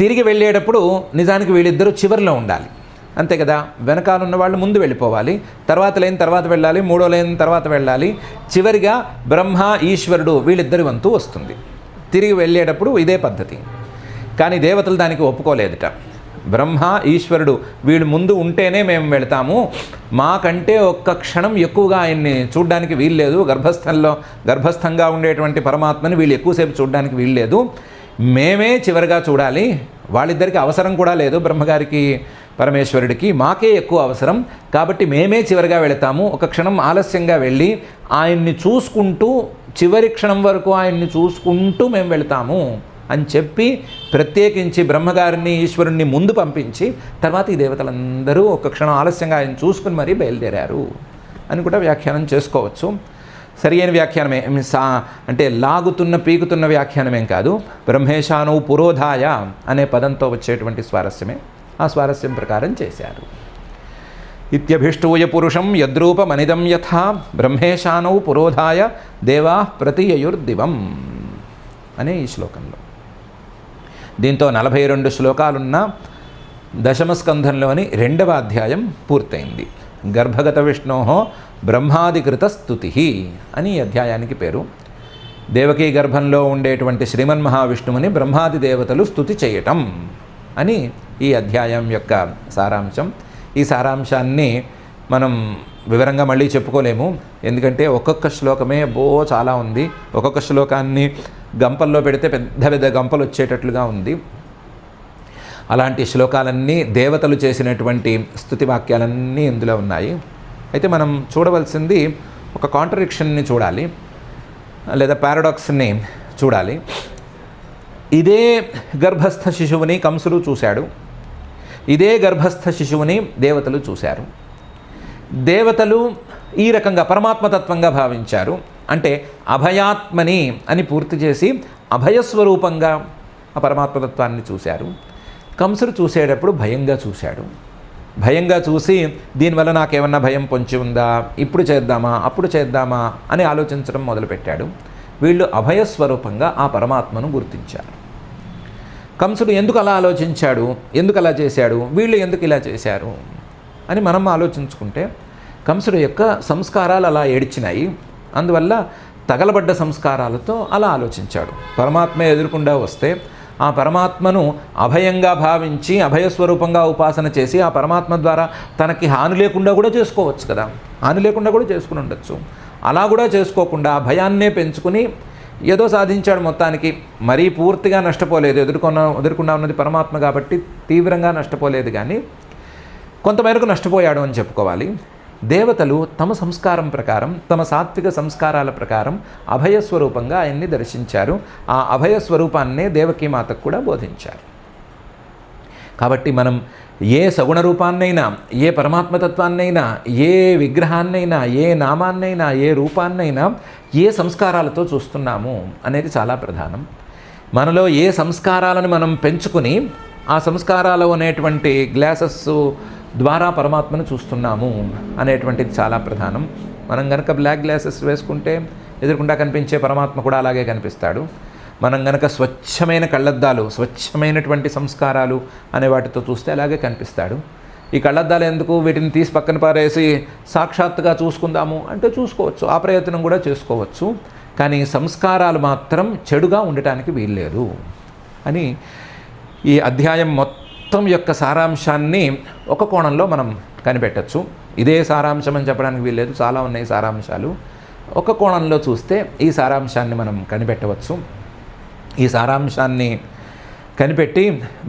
తిరిగి వెళ్ళేటప్పుడు నిజానికి వీళ్ళిద్దరూ చివరిలో ఉండాలి, అంతే కదా. వెనకాల ఉన్న వాళ్ళు ముందు వెళ్ళిపోవాలి, తర్వాత లేని తర్వాత వెళ్ళాలి, మూడో లేని తర్వాత వెళ్ళాలి. చివరిగా బ్రహ్మ ఈశ్వరుడు వీళ్ళిద్దరి వంతు వస్తుంది. తిరిగి వెళ్ళేటప్పుడు ఇదే పద్ధతి. కానీ దేవతలు దానికి ఒప్పుకోలేదుట. బ్రహ్మ ఈశ్వరుడు వీళ్ళు ముందు ఉంటేనే మేము వెళతాము, మాకంటే ఒక్క క్షణం ఎక్కువగా ఆయన్ని చూడడానికి వీల్లేదు, గర్భస్థంగా ఉండేటువంటి పరమాత్మని వీళ్ళు ఎక్కువసేపు చూడడానికి వీల్లేదు, మేమే చివరిగా చూడాలి, వాళ్ళిద్దరికి అవసరం కూడా లేదు, బ్రహ్మగారికి పరమేశ్వరుడికి మాకే ఎక్కువ అవసరం, కాబట్టి మేమే చివరిగా వెళతాము, ఒక క్షణం ఆలస్యంగా వెళ్ళి ఆయన్ని చూసుకుంటూ చివరి క్షణం వరకు ఆయన్ని చూసుకుంటూ మేము వెళతాము అని చెప్పి ప్రత్యేకించి బ్రహ్మగారిని ఈశ్వరుణ్ణి ముందు పంపించి తర్వాత ఈ దేవతలందరూ ఒక క్షణం ఆలస్యంగా ఆయన చూసుకుని మరీ బయలుదేరారు అని కూడా వ్యాఖ్యానం చేసుకోవచ్చు. సరి అయిన వ్యాఖ్యానమే, అంటే లాగుతున్న పీకుతున్న వ్యాఖ్యానమేం కాదు. బ్రహ్మేశాను పురోధాయ అనే పదంతో వచ్చేటువంటి స్వారస్యమే, ఆ స్వారస్యం ప్రకారం చేశారు. ఇత్యభిష్టూయ పురుషం యద్రూపమనిదం యథా బ్రహ్మేశానౌ పురోధాయ దేవా ప్రతియయుర్దివం అనే ఈ శ్లోకంలో. దీంతో 42 శ్లోకాలున్న దశమ స్కంధంలోని 2వ అధ్యాయం పూర్తయింది. గర్భగత విష్ణోహో బ్రహ్మాదికృత స్తుతి అని ఈ అధ్యాయానికి పేరు. దేవకీ గర్భంలో ఉండేటువంటి శ్రీమన్మహావిష్ణువుని బ్రహ్మాది దేవతలు స్తుతి చేయటం అని ఈ అధ్యాయం యొక్క సారాంశం. ఈ సారాంశాన్ని మనం వివరంగా మళ్ళీ చెప్పుకోలేము, ఎందుకంటే ఒక్కొక్క శ్లోకమే చాలా ఉంది. ఒక్కొక్క శ్లోకాన్ని గంపల్లో పెడితే పెద్ద పెద్ద గంపలు వచ్చేటట్లుగా ఉంది. అలాంటి శ్లోకాలన్నీ దేవతలు చేసినటువంటి స్తుతి వాక్యాలన్నీ ఇందులో ఉన్నాయి. అయితే మనం చూడవలసింది ఒక కాంట్రడిక్షన్ని చూడాలి, లేదా పారాడాక్స్ని చూడాలి. ఇదే గర్భస్థ శిశువుని కంసుడు చూశాడు, ఇదే గర్భస్థ శిశువుని దేవతలు చూశారు. దేవతలు ఈ రకంగా పరమాత్మతత్వంగా భావించారు. అంటే అభయాత్మని అని పూర్తి చేసి అభయస్వరూపంగా ఆ పరమాత్మతత్వాన్ని చూశారు. కంసుడు చూసేటప్పుడు భయంగా చూశాడు. భయంగా చూసి దీనివల్ల నాకేమన్నా భయం పొంచి ఉందా, ఇప్పుడు చేద్దామా అప్పుడు చేద్దామా అని ఆలోచించడం మొదలుపెట్టాడు. వీళ్ళు అభయస్వరూపంగా ఆ పరమాత్మను గుర్తించారు. కంసుడు ఎందుకు అలా ఆలోచించాడు, ఎందుకు అలా చేశాడు, వీళ్ళు ఎందుకు ఇలా చేశారు అని మనం ఆలోచించుకుంటే కంసుడు యొక్క సంస్కారాలు అలా ఏడ్చినాయి. అందువల్ల తగలబడ్డ సంస్కారాలతో అలా ఆలోచించాడు. పరమాత్మ ఎదురుకుండా వస్తే ఆ పరమాత్మను అభయంగా భావించి అభయస్వరూపంగా ఉపాసన చేసి ఆ పరమాత్మ ద్వారా తనకి హాని లేకుండా కూడా చేసుకోవచ్చు కదా, హాని లేకుండా కూడా చేసుకుని ఉండొచ్చు. అలా కూడా చేసుకోకుండా భయాన్నే పెంచుకుని ఏదో సాధించాడు. మొత్తానికి మరీ పూర్తిగా నష్టపోలేదు, ఎదుర్కొన్నా ఉన్నది పరమాత్మ కాబట్టి తీవ్రంగా నష్టపోలేదు, కానీ కొంతమేరకు నష్టపోయాడు అని చెప్పుకోవాలి. దేవతలు తమ సంస్కారం ప్రకారం, తమ సాత్విక సంస్కారాల ప్రకారం అభయస్వరూపంగా ఆయన్ని దర్శించారు. ఆ అభయస్వరూపాన్నే దేవకీమాతకు కూడా బోధించారు. కాబట్టి మనం ఏ సగుణ రూపాన్నైనా, ఏ పరమాత్మతత్వాన్నైనా, ఏ విగ్రహాన్నైనా, ఏ నామాన్నైనా, ఏ రూపాన్నైనా ఏ సంస్కారాలతో చూస్తున్నాము అనేది చాలా ప్రధానం. మనలో ఏ సంస్కారాలను మనం పెంచుకుని ఆ సంస్కారాలు అనేటువంటి గ్లాసెస్ ద్వారా పరమాత్మను చూస్తున్నాము అనేటువంటిది చాలా ప్రధానం. మనం కనుక బ్లాక్ గ్లాసెస్ వేసుకుంటే ఎదురుకుండా కనిపించే పరమాత్మ కూడా అలాగే కనిపిస్తాడు. మనం కనుక స్వచ్ఛమైన కళ్ళద్దాలు, స్వచ్ఛమైనటువంటి సంస్కారాలు అనే వాటితో చూస్తే అలాగే కనిపిస్తాడు. ఈ కళ్ళద్దాలు ఎందుకు, వీటిని తీసి పక్కన పారేసి సాక్షాత్తుగా చూసుకుందాము అంటే చూసుకోవచ్చు, ఆ ప్రయత్నం కూడా చేసుకోవచ్చు. కానీ సంస్కారాలు మాత్రం చెడుగా ఉండటానికి వీల్లేదు అని ఈ అధ్యాయం మొత్తం యొక్క సారాంశాన్ని ఒక కోణంలో మనం కనిపెట్టచ్చు. ఇదే సారాంశం అని చెప్పడానికి వీల్లేదు, చాలా ఉన్నాయి సారాంశాలు. ఒక కోణంలో చూస్తే ఈ సారాంశాన్ని మనం కనిపెట్టవచ్చు. ఈ సారాంశాన్ని కనిపెట్టి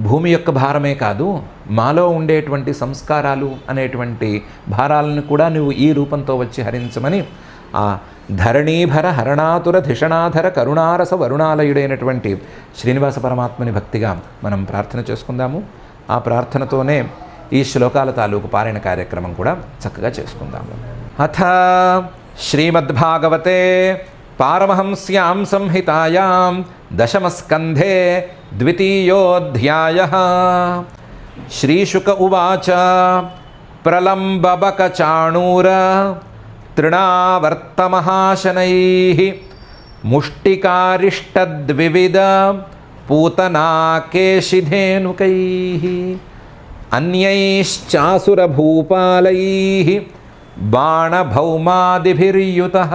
భూమి యొక్క భారమే కాదు, మాలో ఉండేటువంటి సంస్కారాలు అనేటువంటి భారాలను కూడా నువ్వు ఈ రూపంతో వచ్చి హరించమని ఆ ధరణీభర హరణాతుర ధిషణాధర కరుణారస వరుణాలయుడైనటువంటి శ్రీనివాస పరమాత్మని భక్తిగా మనం ప్రార్థన చేసుకుందాము. ఆ ప్రార్థనతోనే ఈ శ్లోకాల తాలూకు పారాయణ కార్యక్రమం కూడా చక్కగా చేసుకుందాము. అథ శ్రీమద్భాగవతే పారమహంస్యాం సంహితాయాం దశమస్కంధే ద్వితీయోऽధ్యాయः. శ్రీశుక ఉవాచ ప్రలంబబకచాణూర తృణావర్తమహాశనైః ముష్టికారిష్టద్వివిధ పూతనాకేశిధేనుకైః అన్యైశ్చాసురభూపాలైః బాణభౌమాదిభిర్యుతః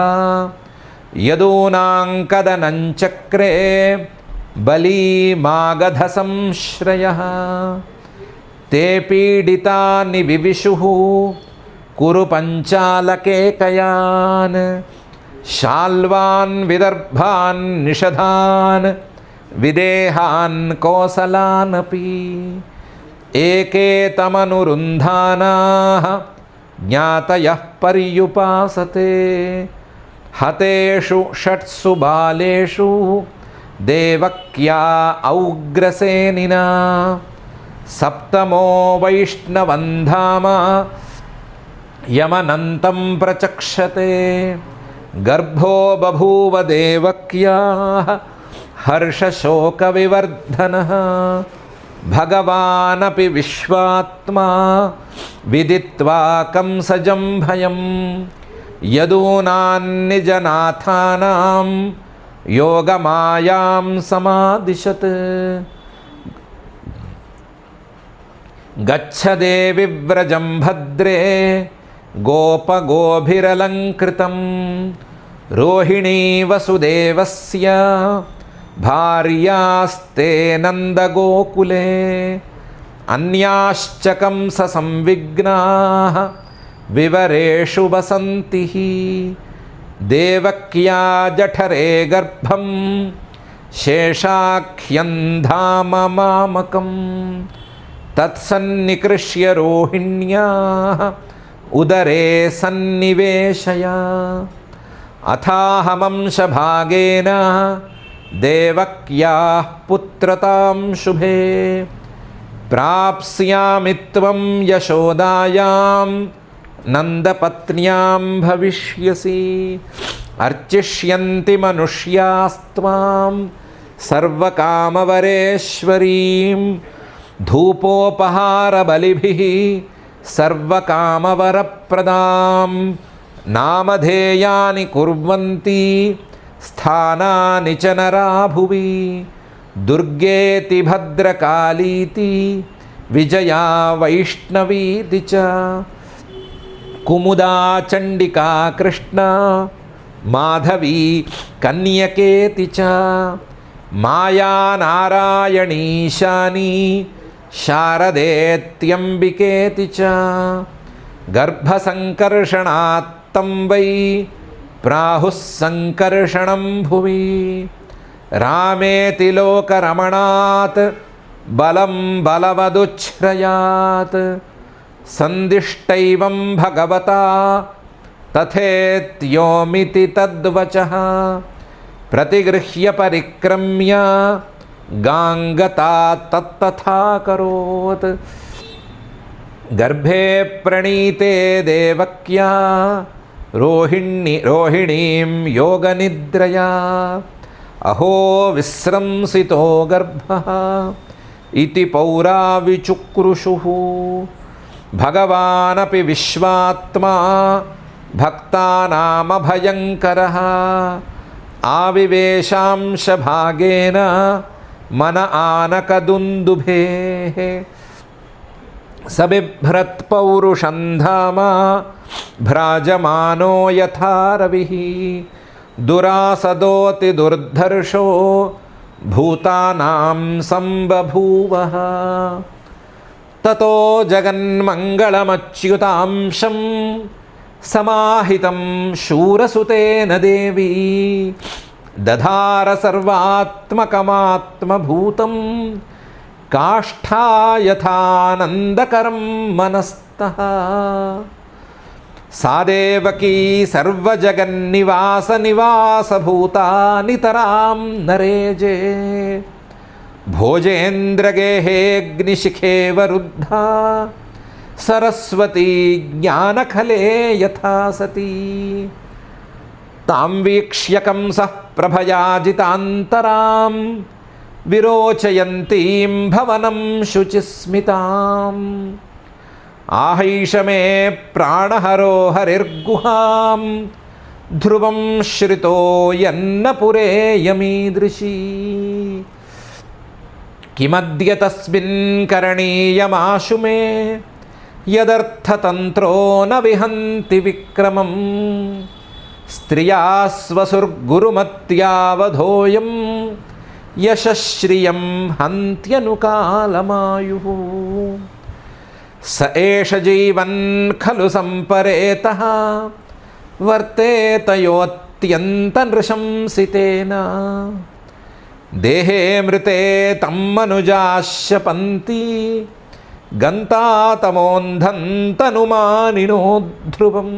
యదూనాంకదనంచక్రే బలీమాగధసంశ్రయः తే పీడితాని వివిషుః కురు పంచాలకేకయాన్ శాల్వాన్ విదర్భాన్ నిషధాన్ విదేహాన్ కోసలానపి ఏకే తమనురుంధానాః జ్ఞాతయః పర్యుపాసతే హతేషు షట్సు బాలేషు దేవక్యా ఔగ్రసేనినా సప్తమో వైష్ణవంధామ యమనంతం ప్రచక్షతే గర్భో బభూవ దేవక్యాః హర్షశోకవివర్ధనః భగవానపి విశ్వాత్మా విదిత్వా కంసజం భయం యదూనాన్నిజనాథానాం యోగమాయాం సమాదిశత్. గచ్చదే వివ్రజం భద్రే గోపగోభిరలంకృతం రోహిణీ వసుదేవస్య భార్యాస్తే నందగోకులే అన్యాశ్చ కంస సంవిఘ్నాః వివరేషు వసంతి దేవక్యా జఠరే గర్భం శేషాఖ్యం ధామ మామకం తత్సన్నికృష్య రోహిణ్యాః ఉదరే సన్నివేశయ అథాహమంశభాగేన దేవక్యాః పుత్రతాం శుభే ప్రాప్స్యామి త్వం యశోదాయాం నందపత్న్యాం భవిష్యసి అర్చిష్యంతి మనుష్యాస్త్వాం సర్వకామవరేశ్వరీం ధూపోపహారబలిభిః సర్వకామవరప్రదాం నామధేయాని కుర్వంతి స్థానాని చ నరా భువి దుర్గేతి భద్రకాళీతి విజయా వైష్ణవీతి చ కుముదా చండికా కృష్ణ మాధవీ కన్యకేతి చ మాయా నారాయణీశాని శారదేత్యంబికేతి చ గర్భసంకర్షణాత్తం వై ప్రాహుః సంకర్షణం భువి రామేతి లోకరమణాత్ బలం బలవదుచ్ఛ్రయాత్ సందిష్టైవం భగవతా తథేత్యోమితి తద్వచః ప్రతిగృహ్య పరిక్రమ్య గాంగతా తత్తథాకరోత్ గర్భే ప్రణీతే దేవక్యా రోహిణీం యోగనిద్రయా అహో విశ్రంసితో గర్భః ఇతి పౌరా విచుక్రుషుః భగవానపి విశ్వాత్మా భక్తానామభయంకరః ఆవివేశాంశభాగేన మన ఆనకదుందుభేః సబిభ్రత్పౌరుషం ధామ భ్రాజమానో యథా రవిః దురాసదోతి దుర్ధర్షో భూతానాం సంబభూవః తతో జగన్మంగళమచ్యుతాంశం సమాహితం శూరసుతేన దేవీ దధార సర్వాత్మకమాత్మభూతం కాష్ఠాయథానందకరం మనస్తః సా దేవకీ సర్వజగన్నివాసభూతా నితరాం నరేజే భోజేంద్రగేహేऽగ్నిశిఖే వరుద్ధా సరస్వతీ జ్ఞానఖలే యథా సతీ తాం వీక్ష్య కంసః ప్రభయాజితాంతరాం విరోచయంతీం భవనం శుచిస్మితాం ఆహైష మే ప్రాణహరో హరిర్గుహాం ధ్రువం శ్రితో యన్నపురే యమీదృశీ కిమద్య తస్మిన్ కరణీయమాశు మే యదర్థతంత్రో న విహంతి విక్రమం స్త్రియాస్వసుర్గురుమత్యావధోయం యశశ్రియం హంత్యనుకాలమాయుః స ఏష జీవన్ ఖలు సంపరేతః వర్తేతయోత్యంత నృశంసితేన దేహే మృతే తం మనుజాశ్యపంతి గంతాతమోంధంతనుమానినో ధ్రువం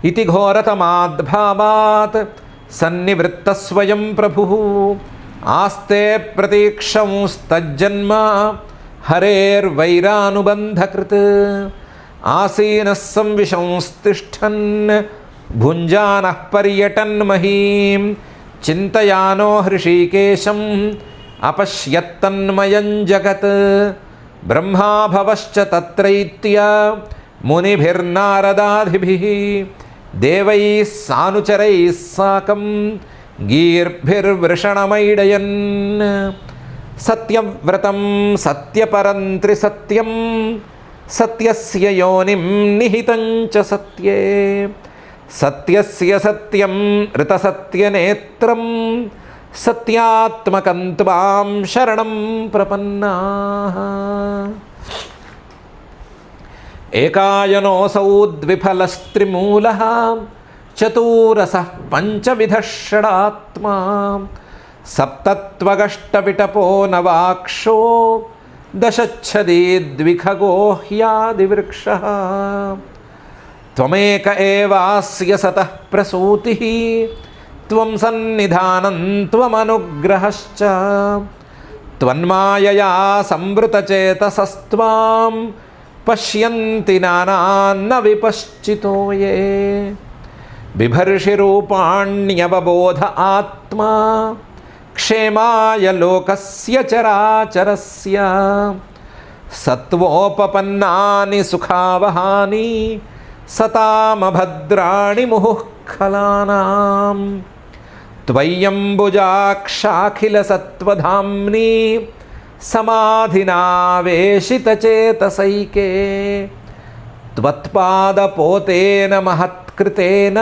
ఇతి ఘోరతమాద్భావాత్ సన్నివృత్తస్వయం ప్రభుః ఆస్తే ప్రతీక్షంస్తజ్జన్మ హరేర్వైరానుబంధకృత్ ఆసీనః సంవిశంస్తిష్ఠన్ భుంజానః పర్యటన్ మహీం చింతయానో హృషీకేశం అపశ్యత్తన్మయం జగత్ బ్రహ్మాభవశ్చ తత్రైత్య మునిభిర్నారదాదిభిః దేవైः సానుచరైः సాకం గీర్భిర్వృషణమైడయన్ సత్యవ్రతం సత్యపరం త్రిసత్యం సత్యస్య యోనిం నిహితం చ సత్యే సత్యస్య సత్యం ఋతసత్యనేత్రం సత్యాత్మకం త్వాం శరణం ప్రపన్నాః. ఏకాయనోऽసౌ ద్విఫలస్త్రిమూలః చతూరసః పంచవిధః షడాత్మా సప్తత్వగష్టవిటపో నవాక్షో దశచ్ఛదీ ద్విఖగో హ్యాదివృక్షः. త్వమేక ఏవాస్య సతః ప్రసూతిః త్వం సన్నిధానం త్వమనుగ్రహశ్చ త్వన్మాయయా సంవృతచేతసస్త్వాం పశ్యంతి నానాన్న విపశ్చితో యే. బిభర్షి రూపాణ్యవబోధ ఆత్మా క్షేమాయ లోకస్య చరాచరస్య సత్వోపపన్నాని సుఖావహాని సతామభద్రాణి ముహుః ఖలానాం. త్వయ్యంబుజాక్షాఖిల సత్వధామ్ని సమాధినావేశితచేతసైకే త్వత్పాదపోతేన మహత్కృతేన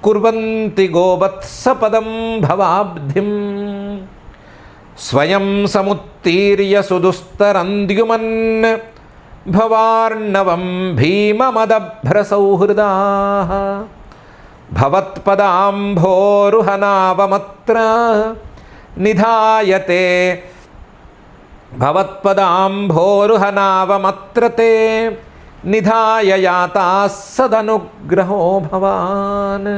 కుర్వంతి గోవత్సపదం భవాబ్ధిం. స్వయం సముత్తీర్య సుదుస్తరంద్యుమన్ భవార్ణవం భీమమదభ్రసౌహృదాః భవత్పదాంభోరుహనావమత్ర నిధాయతే భవత్పదాంభోరుహనావమత్రతే నిధాయ యాతాః సదనుగ్రహో భవాన్.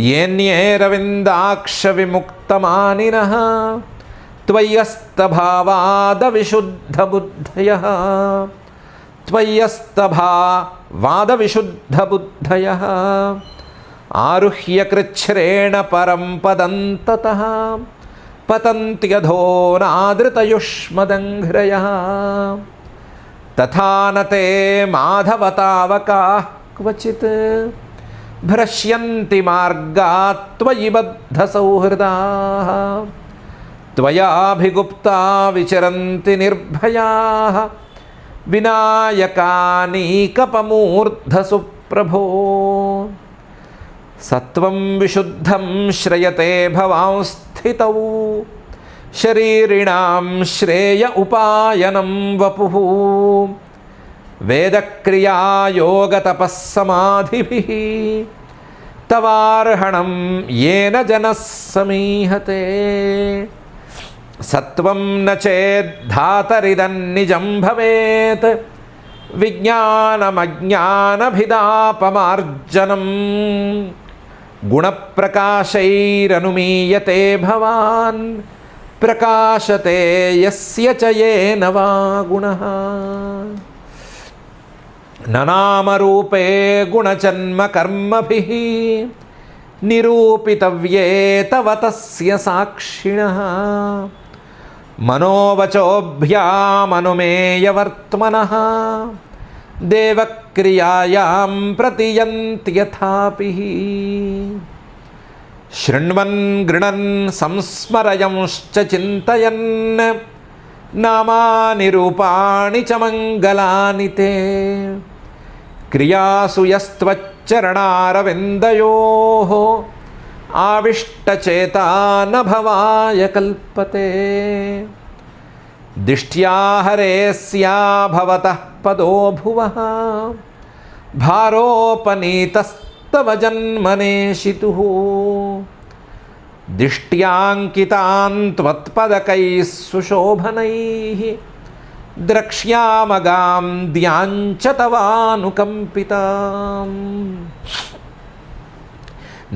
యేన్యేరవిందాక్ష విముక్తమానినః త్వయ్యస్తభావాదవిశుద్ధబుద్ధయః త్వయ్యస్తభావాదవిశుద్ధబుద్ధయః ఆరుహ్య కృచ్ఛ్రేణ పరం పదం తతః పతంత్యధోనాదృతయుష్మదంఘ్రయః. తథా న తే మాధవతావకాః క్వచిత్ భ్రశ్యంతి మార్గాత్ త్వయి బద్ధసౌహృదాః. త్వయాభిగుప్తా విచరంతి నిర్భయాః వినాయకానీకపమూర్ధసు ప్రభో. సత్వం విశుద్ధం శ్రయతే భవాంస్థితౌ శరీరిణాం శ్రేయ ఉపాయనం వపుః. వేదక్రియాయోగతపస్సమాధిభిః తవార్హణం యేన జనః సమీహతే. సత్వం న చేద్ధాతరిదన్నిజం భవేత్ విజ్ఞానమజ్ఞానభిదాపమార్జనం. గుణప్రకాశైరనుమీయతే భవాన్ ప్రకాశతే యస్య చయేన వా గుణః. ననామరూపే గుణజన్మ కర్మభిః నిరూపితవ్యే తవ తస్య సాక్షిణః. మనోవచోభ్యామనుమేయవర్త్మనః దేవక్రియాయాం ప్రతియంత్యథాపి. శృణ్వన్ గృణన్ సంస్మరయంశ్చ చింతయన్ నామాని రూపాణి చ మంగళాని తే. క్రియాసు యస్త్వచ్చరణారవిందయోః ఆవిష్టచేతా న భవాయ కల్పతే. దిష్ట్యా హరేస్యా భవతః పదో భువః భారోపనీతస్తవ జన్మనేషితుః. దిష్ట్యాంకితాన్ త్వత్పదకైః సుశోభనైః ద్రక్ష్యామగాం ద్యాంచ తవానుకంపితాం.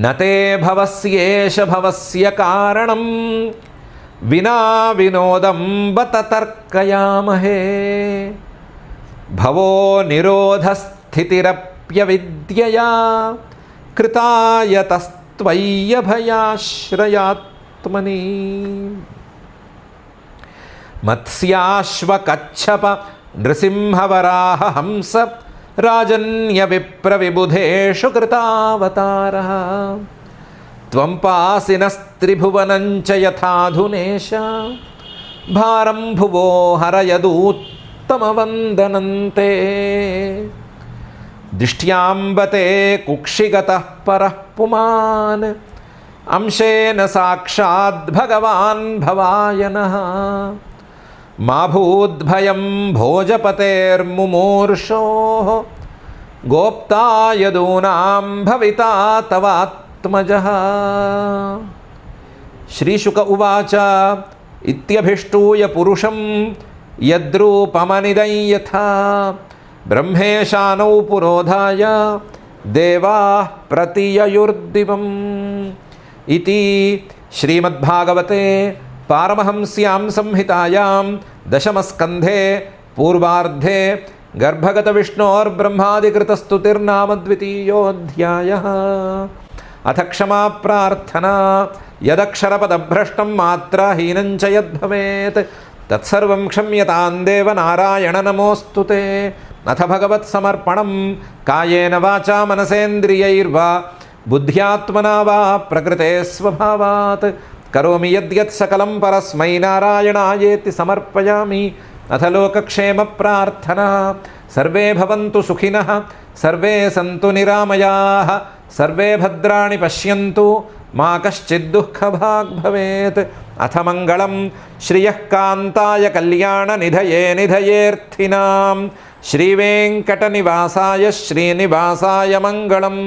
నతే భవస్యేష భవస్య కారణం వినా వినోదం బత తర్కయామహే. భవో నిరోధస్థితిరప్యవిద్యయా కృతాయతస్త్వయ్యభయాశ్రయాత్మని. మత్స్యాశ్వకచ్చప నృసింహవరాహ హంస రాజన్య విప్ర విబుధేషు కృతావతారః త్వం పాసినస్త్రిభువనం చ యథాధునేశ భారం భువో హరయదూత్తమవందనంతే దృష్ట్యాంబతే కుక్షిగతః పరః పుమాన్ అంశేన సాక్షాద్ భగవాన్ భవాయనః మా భూద్భయం భోజపతేర్ముమూర్షోః గోప్తా యదూనాం భవితా తవాత్మజః. శ్రీశుక ఉవాచ ఇత్యభిష్టూయ పురుషం యద్రూపమనిదం యథా బ్రహ్మేశానౌ పురోధాయ దేవాః ప్రతియయుర్దివం ఇతి శ్రీమద్భాగవతే పారమహంస్యాం సంహితాయాం దశమస్కంధే పూర్వార్ధే గర్భగత విష్ణోర్బ్రహ్మాదికృతస్తుతిర్నామ ద్వితీయోऽధ్యాయः. అథ క్షమా ప్రార్థనా యదక్షరపదభ్రష్టం మాత్రాహీనం చ యద్భవేత్ తత్సర్వం క్షమ్యతాం దేవ నారాయణ నమోऽస్తు తే. అథ భగవత్సమర్పణం కాయేన వాచా మనసేంద్రియైర్వా బుద్ధ్యాత్మనా వా ప్రకృతే స్వభావాత్ కరోమి యద్యత్ సకలం పరస్మై నారాయణాయేతి సమర్పయామి. అథ లోకక్షేమ ప్రార్థనా సర్వే భవంతు సుఖినః సర్వే సంతు నిరామయాః సర్వే భద్రాణి పశ్యంతు మా కశ్చిద్ దుఃఖభాగ్ భవేత్. అథ మంగళం శ్రియః కాంతాయ కళ్యాణ నిధయే నిధయేర్థినాం శ్రీవేంకటనివాసాయ శ్రీనివాసాయ మంగళం.